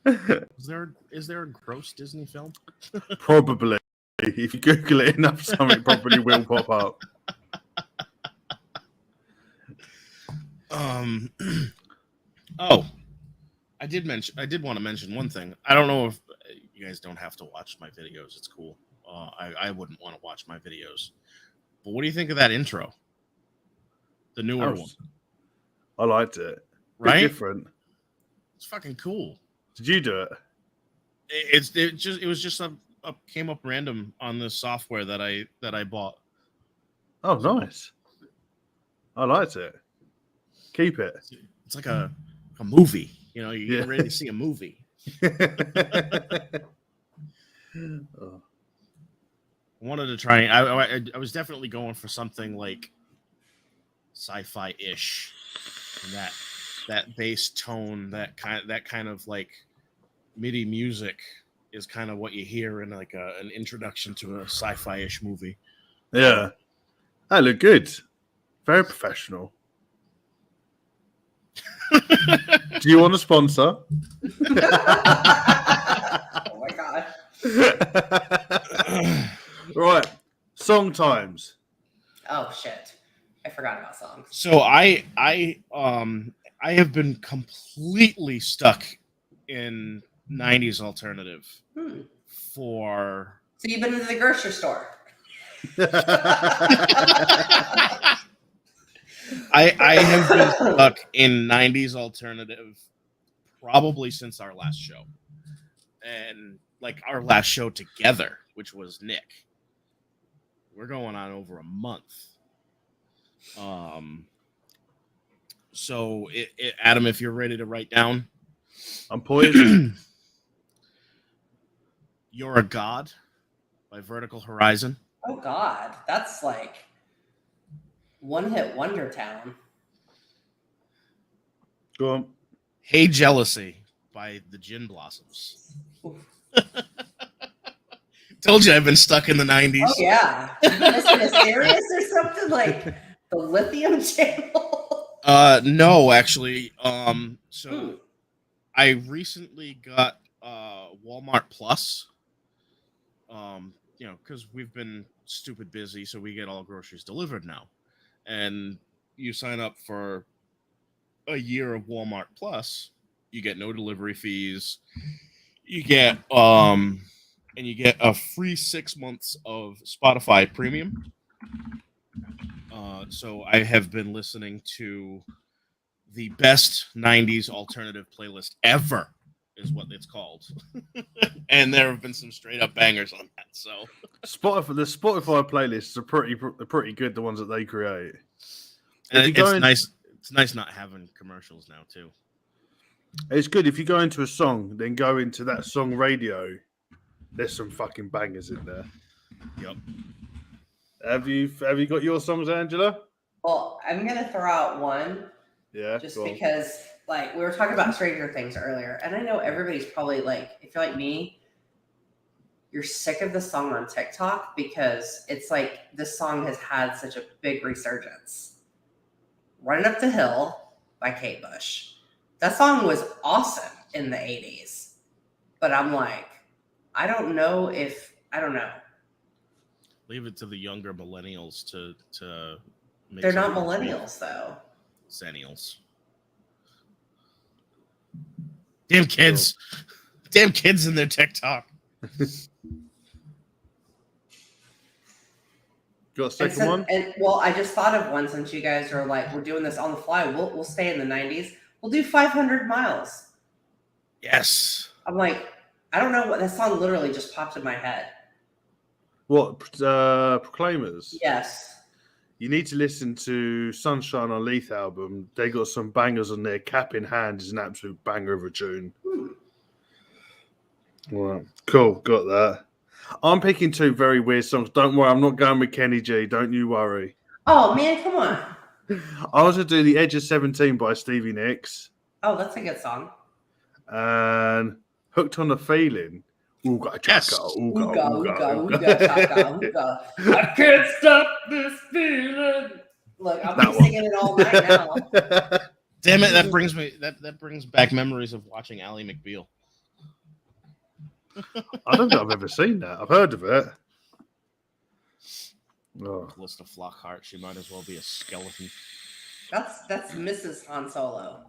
is there a gross Disney film? Probably. If you Google it enough, something probably will pop up. Oh, I did want to mention one thing. I don't know if you guys don't have to watch my videos. It's cool. I wouldn't want to watch my videos. But what do you think of that intro? The newer one. I liked it. Right? Bit different. It's fucking cool. Did you do it? It was just came up random on the software that I bought. Oh, nice. I liked it. Keep it. It's like a movie. You know, you're getting ready to see a movie. Oh. I wanted to try. I was definitely going for something like sci-fi-ish, and that bass tone, that kind of like MIDI music is kind of what you hear in like an introduction to a sci-fi-ish movie. Yeah, that looked good. Very professional. Do you want a sponsor? Oh my god. Right, song times. Oh shit. I forgot about songs. So I have been completely stuck in 90s alternative for So you've been to the grocery store. I have been stuck in 90s alternative probably since our last show. And like our last show together, which was Nick. We're going on over a month. So Adam, if you're ready to write down. I'm poised. You're a God by Vertical Horizon. Oh god. That's like one hit wonder town. Go on. Hey Jealousy by the Gin Blossoms. Told you I've been stuck in the 90s. Oh yeah. Mr. Mysterious or something like the Lithium Channel. No, actually. So I recently got Walmart Plus. You know, because we've been stupid busy, so we get all groceries delivered now. And you sign up for a year of Walmart Plus, you get no delivery fees. You get and you get a free 6 months of Spotify Premium. So I have been listening to the best 90s alternative playlist ever, is what it's called. And there have been some straight up bangers on that. So The Spotify playlists are pretty good, the ones that they create. and nice. It's nice not having commercials now too. It's good if you go into a song, then go into that song radio. There's some fucking bangers in there. Yep. Have you got your songs, Angela? Well, I'm gonna throw out one Yeah. just go on. because like we were talking about Stranger Things earlier, and I know everybody's probably like, if you're like me, you're sick of the song on TikTok because it's like this song has had such a big resurgence. Running Up the Hill by Kate Bush. That song was awesome in the 80s. But I'm like, I don't know. Leave it to the younger millennials to make They're not something millennials though. Zennials. Damn kids. Damn kids in their TikTok. Got a second one? And well, I just thought of one since you guys are like, we're doing this on the fly. We'll stay in the 90s. We'll do 500 miles. Yes. I'm like, I don't know what that song literally just popped in my head. What? Proclaimers? Yes. You need to listen to Sunshine on Leith album. They got some bangers on there. Cap in Hand is an absolute banger of a tune. Right. Cool. Got that. I'm picking two very weird songs. Don't worry. I'm not going with Kenny G. Don't you worry. Oh, man, come on. I was going to do The Edge of 17 by Stevie Nicks. Oh, that's a good song. And Hooked on a Feeling. Ooga chaka, ooga, ooga, ooga. Chaka, ooga. I can't stop this feeling. Look, I'm singing it all night now. Damn it! That brings back memories of watching Ally McBeal. I don't think I've ever seen that. I've heard of it. Oh. Calista Flockhart. She might as well be a skeleton. That's Mrs. Han Solo.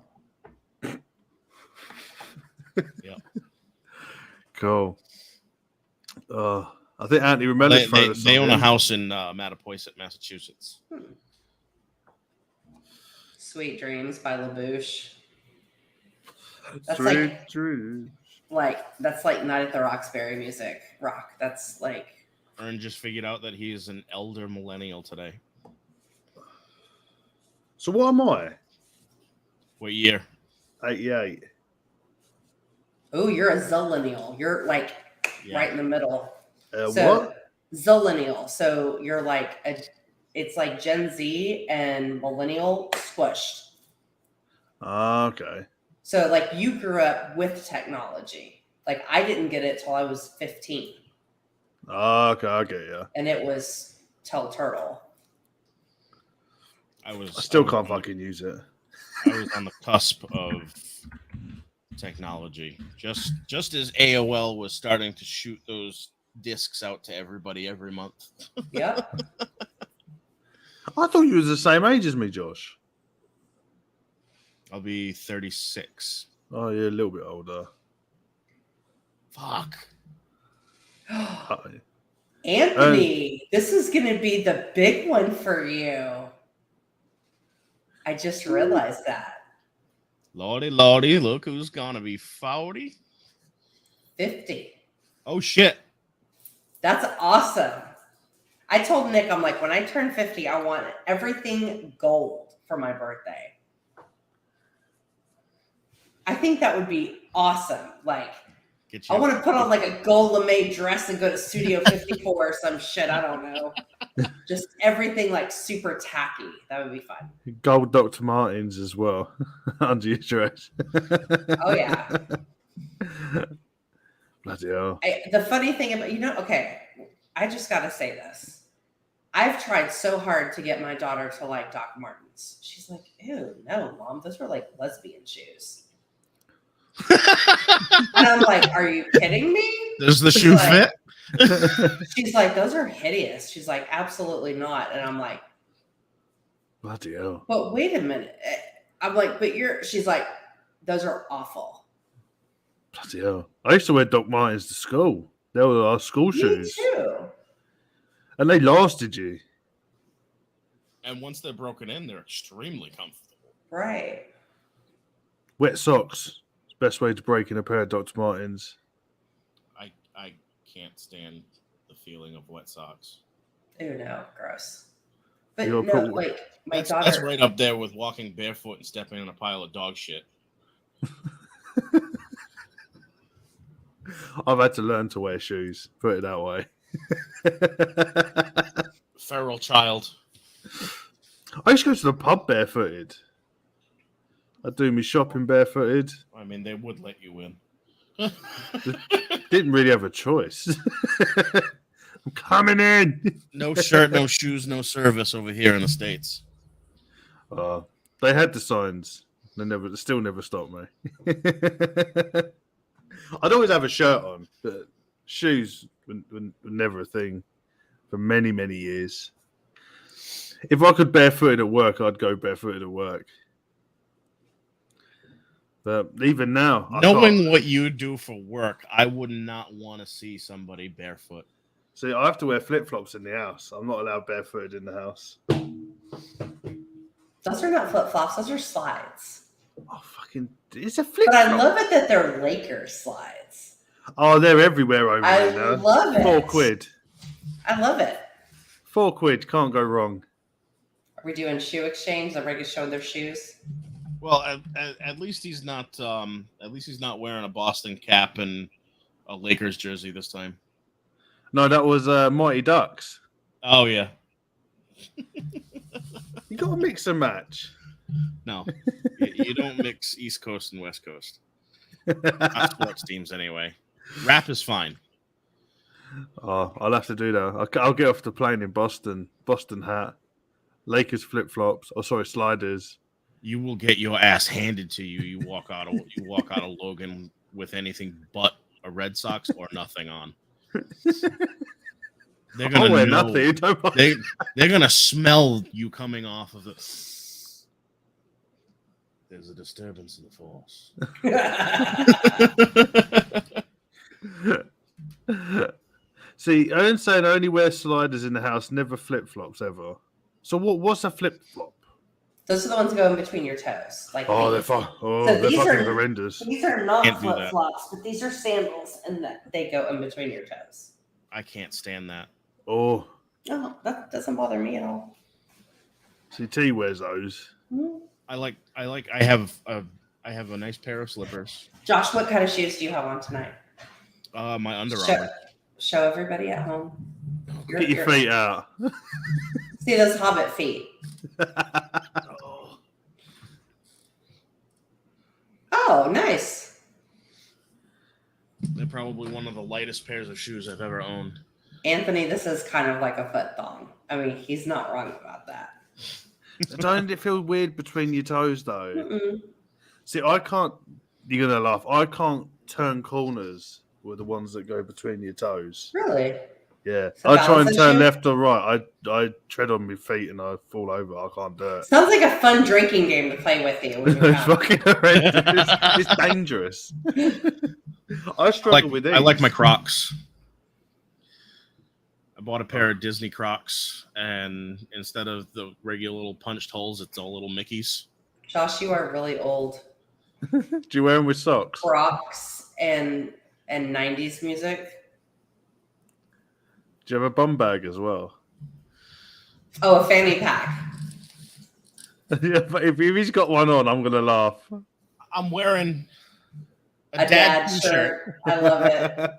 Yeah. Cool. I think Anthony remembers. They own a house in Mattapoisett, Massachusetts. Sweet Dreams by LaBouche. That's Sweet Dreams. That's like Night at the Roxbury music. Rock. That's like. Ern just figured out that he is an elder millennial today. So what am I? What year? 88. Oh, you're a zillennial. You're like right in the middle. What? Zillennial. So you're like it's like Gen Z and millennial squished. Okay. So like you grew up with technology. Like I didn't get it till I was 15. Okay, I get you. And it was Tell Turtle. I still can't fucking use it. I was on the cusp of technology. Just as AOL was starting to shoot those discs out to everybody every month. Yep. I thought you was the same age as me, Josh. I'll be 36. Oh, you're a little bit older. Fuck. Anthony, this is going to be the big one for you. I just realized that. Lordy, look who's gonna be 40. 50. Oh, shit. That's awesome. I told Nick, I'm like, when I turn 50, I want everything gold for my birthday. I think that would be awesome. Like, I want to put on like a gold lame dress and go to Studio 54 or some shit. I don't know. Just everything like super tacky. That would be fun. Gold Dr. Martens as well under your dress. Oh, yeah. Bloody hell. The funny thing about, okay, I just got to say this. I've tried so hard to get my daughter to like Doc Martens. She's like, ew, no, Mom, those were like lesbian shoes. And I'm like, are you kidding me? Does the shoe fit? She's like, those are hideous. She's like, absolutely not. And I'm like, bloody hell. But wait a minute. I'm like, she's like, those are awful. Bloody hell. I used to wear Doc Martens to school. They were our school shoes. Me too. And they lasted you. And once they're broken in, they're extremely comfortable. Right. Wet socks. Best way to break in a pair of Dr. Martens. I can't stand the feeling of wet socks. Ew, no, gross. But You're no, like my daughter. That's right up there with walking barefoot and stepping in a pile of dog shit. I've had to learn to wear shoes. Put it that way. Feral child. I used to go to the pub barefooted. I'd do my shopping barefooted. I mean, they would let you in. Didn't really have a choice. I'm coming in. No shirt, no shoes, no service over here in the States. They had the signs. They still never stopped me. I'd always have a shirt on, but shoes were never a thing for many, many years. If I could barefooted at work, I'd go barefooted at work. But even now, knowing what you do for work, I would not want to see somebody barefoot. See, I have to wear flip flops in the house. I'm not allowed barefooted in the house. Those are not flip flops. Those are slides. Oh, fucking! It's a flip But flop. I love it that they're Lakers slides. Oh, they're everywhere over I here now. love it. £4. I love it. £4. Can't go wrong. Are we doing shoe exchange? Everybody's showing their shoes. Well, at least he's not. At least he's not wearing a Boston cap and a Lakers jersey this time. No, that was Mighty Ducks. Oh yeah. You got to mix and match. No, you don't mix East Coast and West Coast. Not sports teams anyway. Rap is fine. Oh, I'll have to do that. I'll get off the plane in Boston. Boston hat, Lakers flip flops. Oh, sorry, sliders. You will get your ass handed to you. You walk out of Logan with anything but a Red Sox or nothing on. They're gonna wear know. nothing. Don't worry. They're gonna smell you coming off of the. There's a disturbance in the force. See, Ern's saying I only wear sliders in the house, never flip flops ever. So what's a flip flop? Those are the ones that go in between your toes. Like Oh, these. they're these fucking are- horrendous. These are not Can't do flip that. flops, but these are sandals, and they go in between your toes. I can't stand that. Oh, No, that doesn't bother me at all. see, T wears those. Mhm. I have a nice pair of slippers. Josh, what kind of shoes do you have on tonight? My Under Show, Armour. show everybody at home. Get your feet out. See those hobbit feet. Oh, nice. They're probably one of the lightest pairs of shoes I've ever owned. Anthony, this is kind of like a foot thong. I mean, he's not wrong about that. Don't it feel weird between your toes though? Mm-mm. See, I can't. You're gonna laugh. I can't turn corners with the ones that go between your toes. Really? Yeah, So I try and balance turn issue? left or right. I tread on my feet and I fall over. I can't do it. Sounds like a fun drinking game to play with you. When you're It's young. fucking horrendous. It's dangerous. I struggle with these. I like my Crocs. I bought a pair of Disney Crocs, and instead of the regular little punched holes, it's all little Mickeys. Josh, you are really old. Do you wear them with socks? Crocs and 90s music. Do you have a bum bag as well? Oh, a fanny pack. Yeah, but if he's got one on, I'm gonna laugh. I'm wearing A dad shirt. I love it.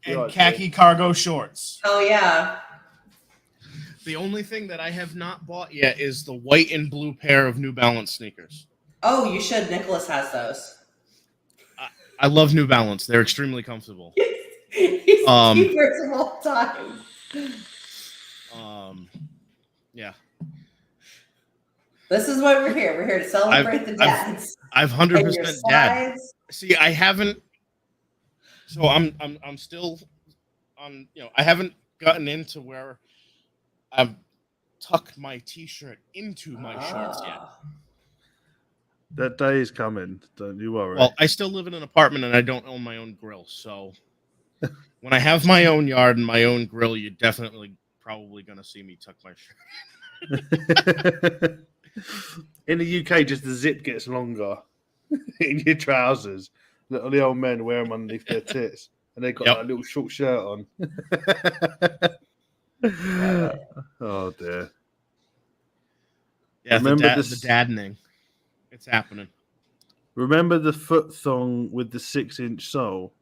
and khaki cargo shorts. Oh, yeah. The only thing that I have not bought yet is the white and blue pair of New Balance sneakers. Oh, you should. Nicholas has those. I love New Balance. They're extremely comfortable. He's keepers of all time. Yeah. This is why we're here. We're here to celebrate the dads. I've And 100% your dad. slides. See, I haven't. So I'm still on. I haven't gotten into where I've tucked my T-shirt into my shorts yet. Ah. That day is coming. Don't you worry. Well, I still live in an apartment and I don't own my own grill. So when I have my own yard and my own grill, you're definitely probably going to see me tuck my shirt. In the UK, just the zip gets longer in your trousers. The old men wear them underneath their tits, and they've got Yep. that little short shirt on. Oh dear! Yeah, Remember the this- daddening. It's happening. Remember the foot thong with the 6-inch sole?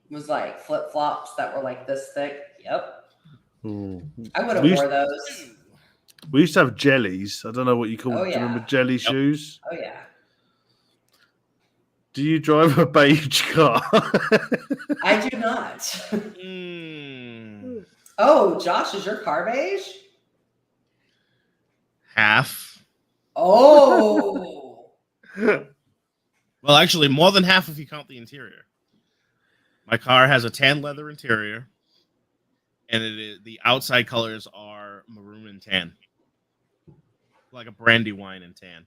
It was like flip flops that were like this thick. Yep. Ooh. I would have We used- wore those. We used to have jellies. I don't know what you call Oh, it. Do you yeah. remember jelly shoes? Oh, yeah. Do you drive a beige car? I do not. Mm, Oh, Josh, is your car beige? half. Oh. Well, actually, more than half if you count the interior. My car has a tan leather interior, and the outside colors are maroon and tan, like a brandy wine and tan.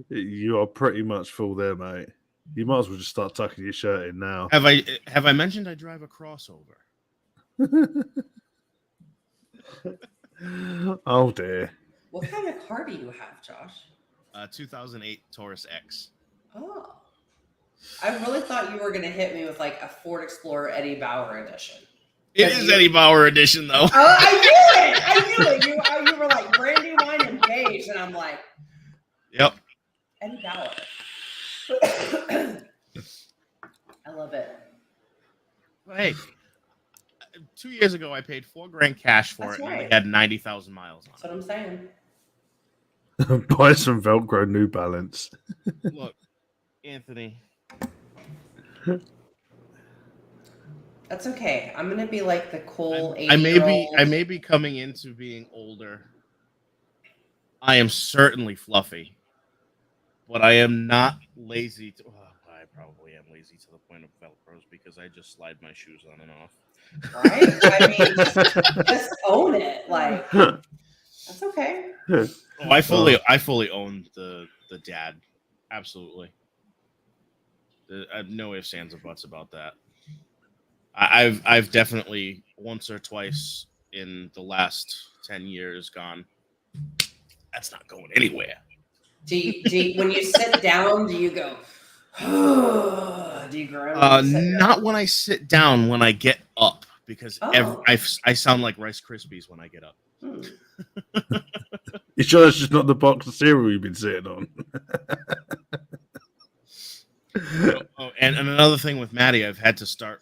You are pretty much full there, mate. You might as well just start tucking your shirt in now. Have I mentioned I drive a crossover? Oh dear. What kind of car do you have, Josh? 2008 Taurus X. Oh. I really thought you were going to hit me with like a Ford Explorer Eddie Bauer edition. It is Eddie Bauer edition, though. Oh, I knew it! I knew it! You were like Brandywine and beige, and I'm like, Yep. Eddie Bauer. I love it. Hey, 2 years ago, I paid $4,000 cash for That's it, right. and it had 90,000 miles on That's what I'm saying. Buy some Velcro New Balance. it. Look, Anthony. That's okay. I'm gonna be like the cool 80 I may be coming into being older. I am certainly fluffy, but I am not lazy. I probably am lazy to the point of Velcros because I just slide my shoes on and off. Right? I mean, just own it. Like, that's okay. Oh, I fully own the dad. Absolutely. I have no ifs, ands, or buts about that. I've definitely once or twice in the last 10 years gone, that's not going anywhere. Do you when you sit down, do you go, do you groan? Not when I sit down, when I get up, because Oh. I sound like Rice Krispies when I get up. You sure it's just not the box of cereal you've been sitting on? And another thing with Maddie, I've had to start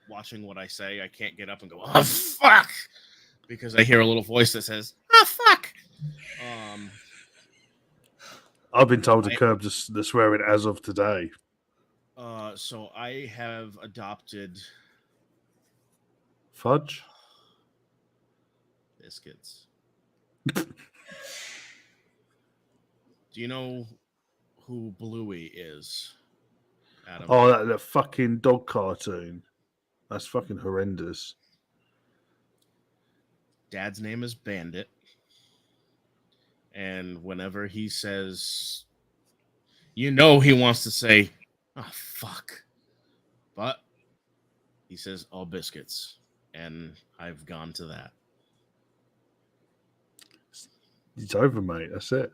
watching what I say. I can't get up and go, oh, fuck, because I hear a little voice that says, oh, fuck. I've been told to curb the swearing as of today. So I have adopted Fudge? Biscuits. Do you know who Bluey is, Adam? Oh, that fucking dog cartoon. That's fucking horrendous. Dad's name is Bandit. And whenever he says, he wants to say, oh, fuck. But he says, oh, biscuits. And I've gone to that. It's over, mate. That's it.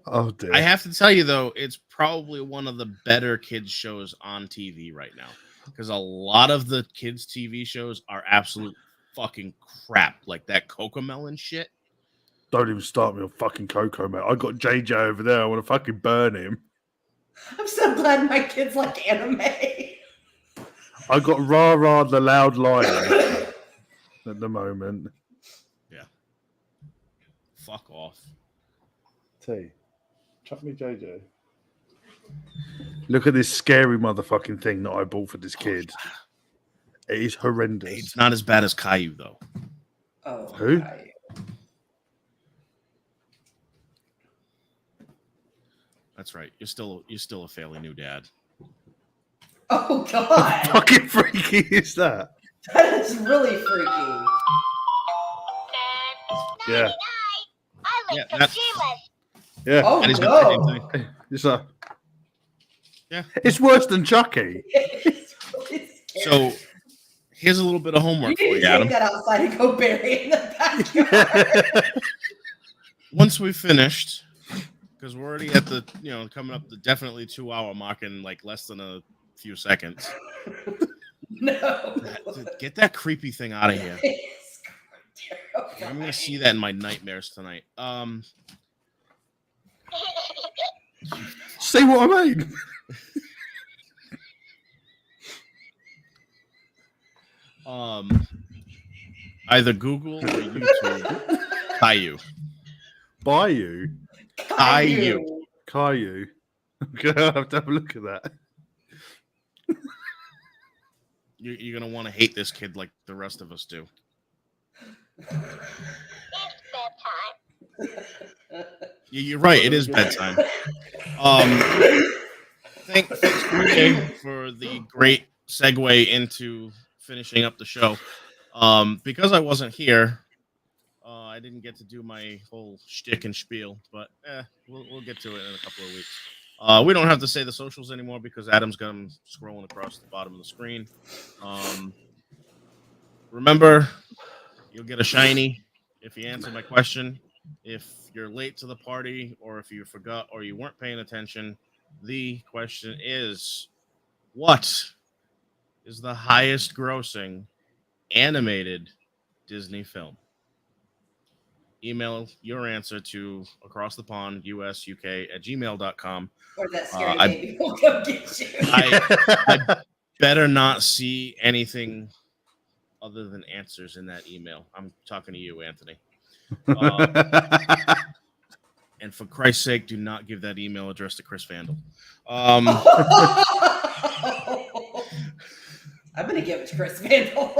Oh, dear. I have to tell you, though, it's probably one of the better kids shows on TV right now. Because a lot of the kids' TV shows are absolute fucking crap. Like that Cocomelon shit. Don't even start me on fucking Coco, mate. I got JJ over there. I want to fucking burn him. I'm so glad my kids like anime. I got Rah the Loud Lion at the moment. Yeah. Fuck off. T. Chuck me JJ. Look at this scary motherfucking thing that I bought for this kid. It is horrendous. It's not as bad as Caillou, though. Oh, who? That's right. You're still a fairly new dad. Oh God! How fucking freaky is that? That is really freaky. Yeah. Yeah, that's, Yeah. Oh that is the same no! thing. It's a, Yeah. It's worse than Chucky. It's really scary. So here's a little bit of homework You for need you, to Adam. take that outside and go bury it in the backyard. Once we've finished, because we're already at the, coming up the definitely 2-hour mark in like less than a few seconds. No. Get that creepy thing out of here. It's terrifying. I'm gonna see that in my nightmares tonight. See what I mean? Either Google or YouTube. Caillou. Bayou. Caillou. Caillou. I'm gonna have to have a look at that. You're gonna want to hate this kid like the rest of us do. You're right. It is bedtime. Thanks for the great segue into finishing up the show. Because I wasn't here, I didn't get to do my whole shtick and spiel, but we'll get to it in a couple of weeks. We don't have to say the socials anymore because Adam's got them scrolling across the bottom of the screen. Remember, you'll get a shiny if you answer my question. If you're late to the party, or if you forgot, or you weren't paying attention, the question is, what is the highest grossing animated Disney film? Email your answer to acrossthepondusuk@gmail.com. Or that scary baby will come get you. I better not see anything other than answers in that email. I'm talking to you, Anthony. And for Christ's sake, do not give that email address to Chris Vandal. I'm going to give it to Chris Vandal.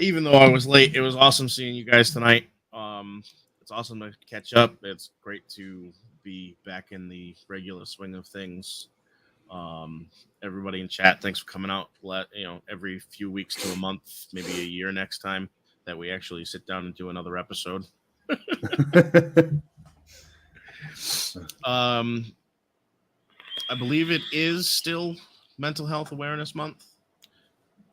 Even though I was late, it was awesome seeing you guys tonight. It's awesome to catch up. It's great to be back in the regular swing of things. Everybody in chat, thanks for coming out. Every few weeks to a month, maybe a year next time, that we actually sit down and do another episode. I believe it is still Mental Health Awareness Month.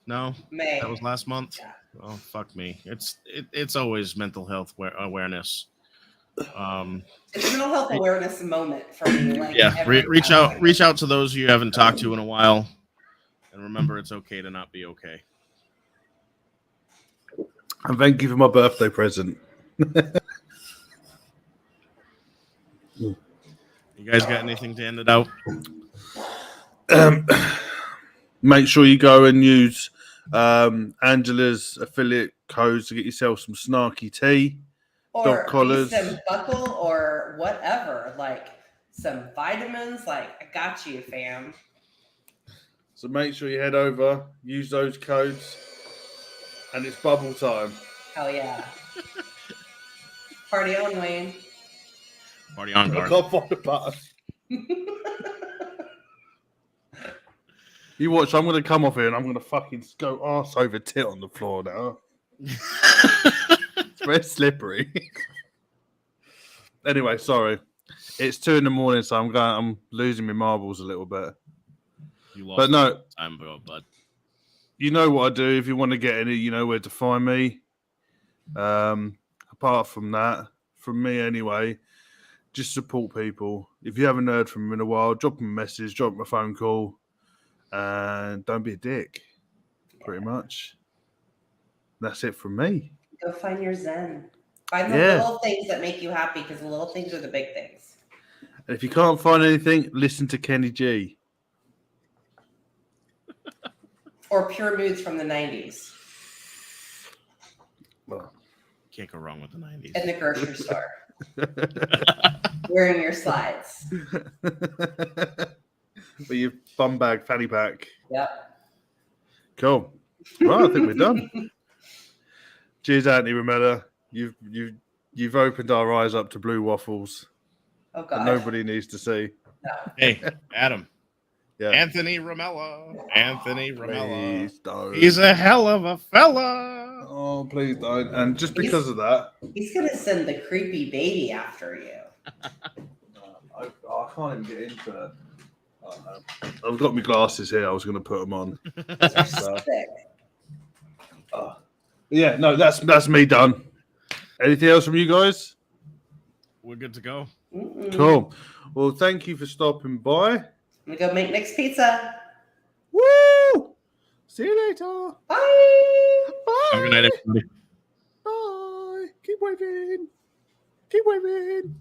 No, May. That was last month. Yeah. Oh, fuck me. It's always mental health awareness. It's a mental health awareness moment for me. Like, reach out to those you haven't talked to in a while, and remember, it's okay to not be okay. And thank you for my birthday present. You guys got anything to end it out? Make sure you go and use Angela's affiliate codes to get yourself some snarky tea, or dog collars, some buckle, or whatever. Like some vitamins. Like, I got you, fam. So make sure you head over, use those codes, and it's bubble time. Hell yeah. Party on, Wayne. Party on, I Garth. can't find the button. You watch, I'm going to come off here and I'm going to fucking go arse over tit on the floor now. It's very slippery. Anyway, sorry. It's 2 a.m, so I'm losing my marbles a little bit. You lost But no, time ago, bud. you know what I do. If you want to get any, you know where to find me. Apart from that, from me anyway, just support people. If you haven't heard from them in a while, drop them a message, drop them a phone call, and don't be a dick. Pretty much. That's it from me. Go find your zen. Find the little things that make you happy, because the little things are the big things. And if you can't find anything, listen to Kenny G. Or Pure Moods from the 90s. Well, Can't go wrong with the 90s. In the grocery store. Wearing your slides. With your bum bag, fanny pack. Yep. Cool. Well, I think we're done. Cheers, Anthony Romella. You've opened our eyes up to blue waffles. Oh, That God. nobody needs to see. No. Hey, Adam. Yeah. Anthony Romella. Anthony Romella. Please don't. He's a hell of a fella. Oh, please don't. And just because of that, He's going to send the creepy baby after you. I can't even get into it. I've got my glasses here. I was going to put them on. Those are So, sick. yeah, no, that's me done. Anything else from you guys? We're good to go. Mm-mm. Cool. Well, thank you for stopping by. I'm going to go make Nick's pizza. Woo! See you later. Bye. Bye. Have a good night, everybody. Bye. Keep waving. Keep waving.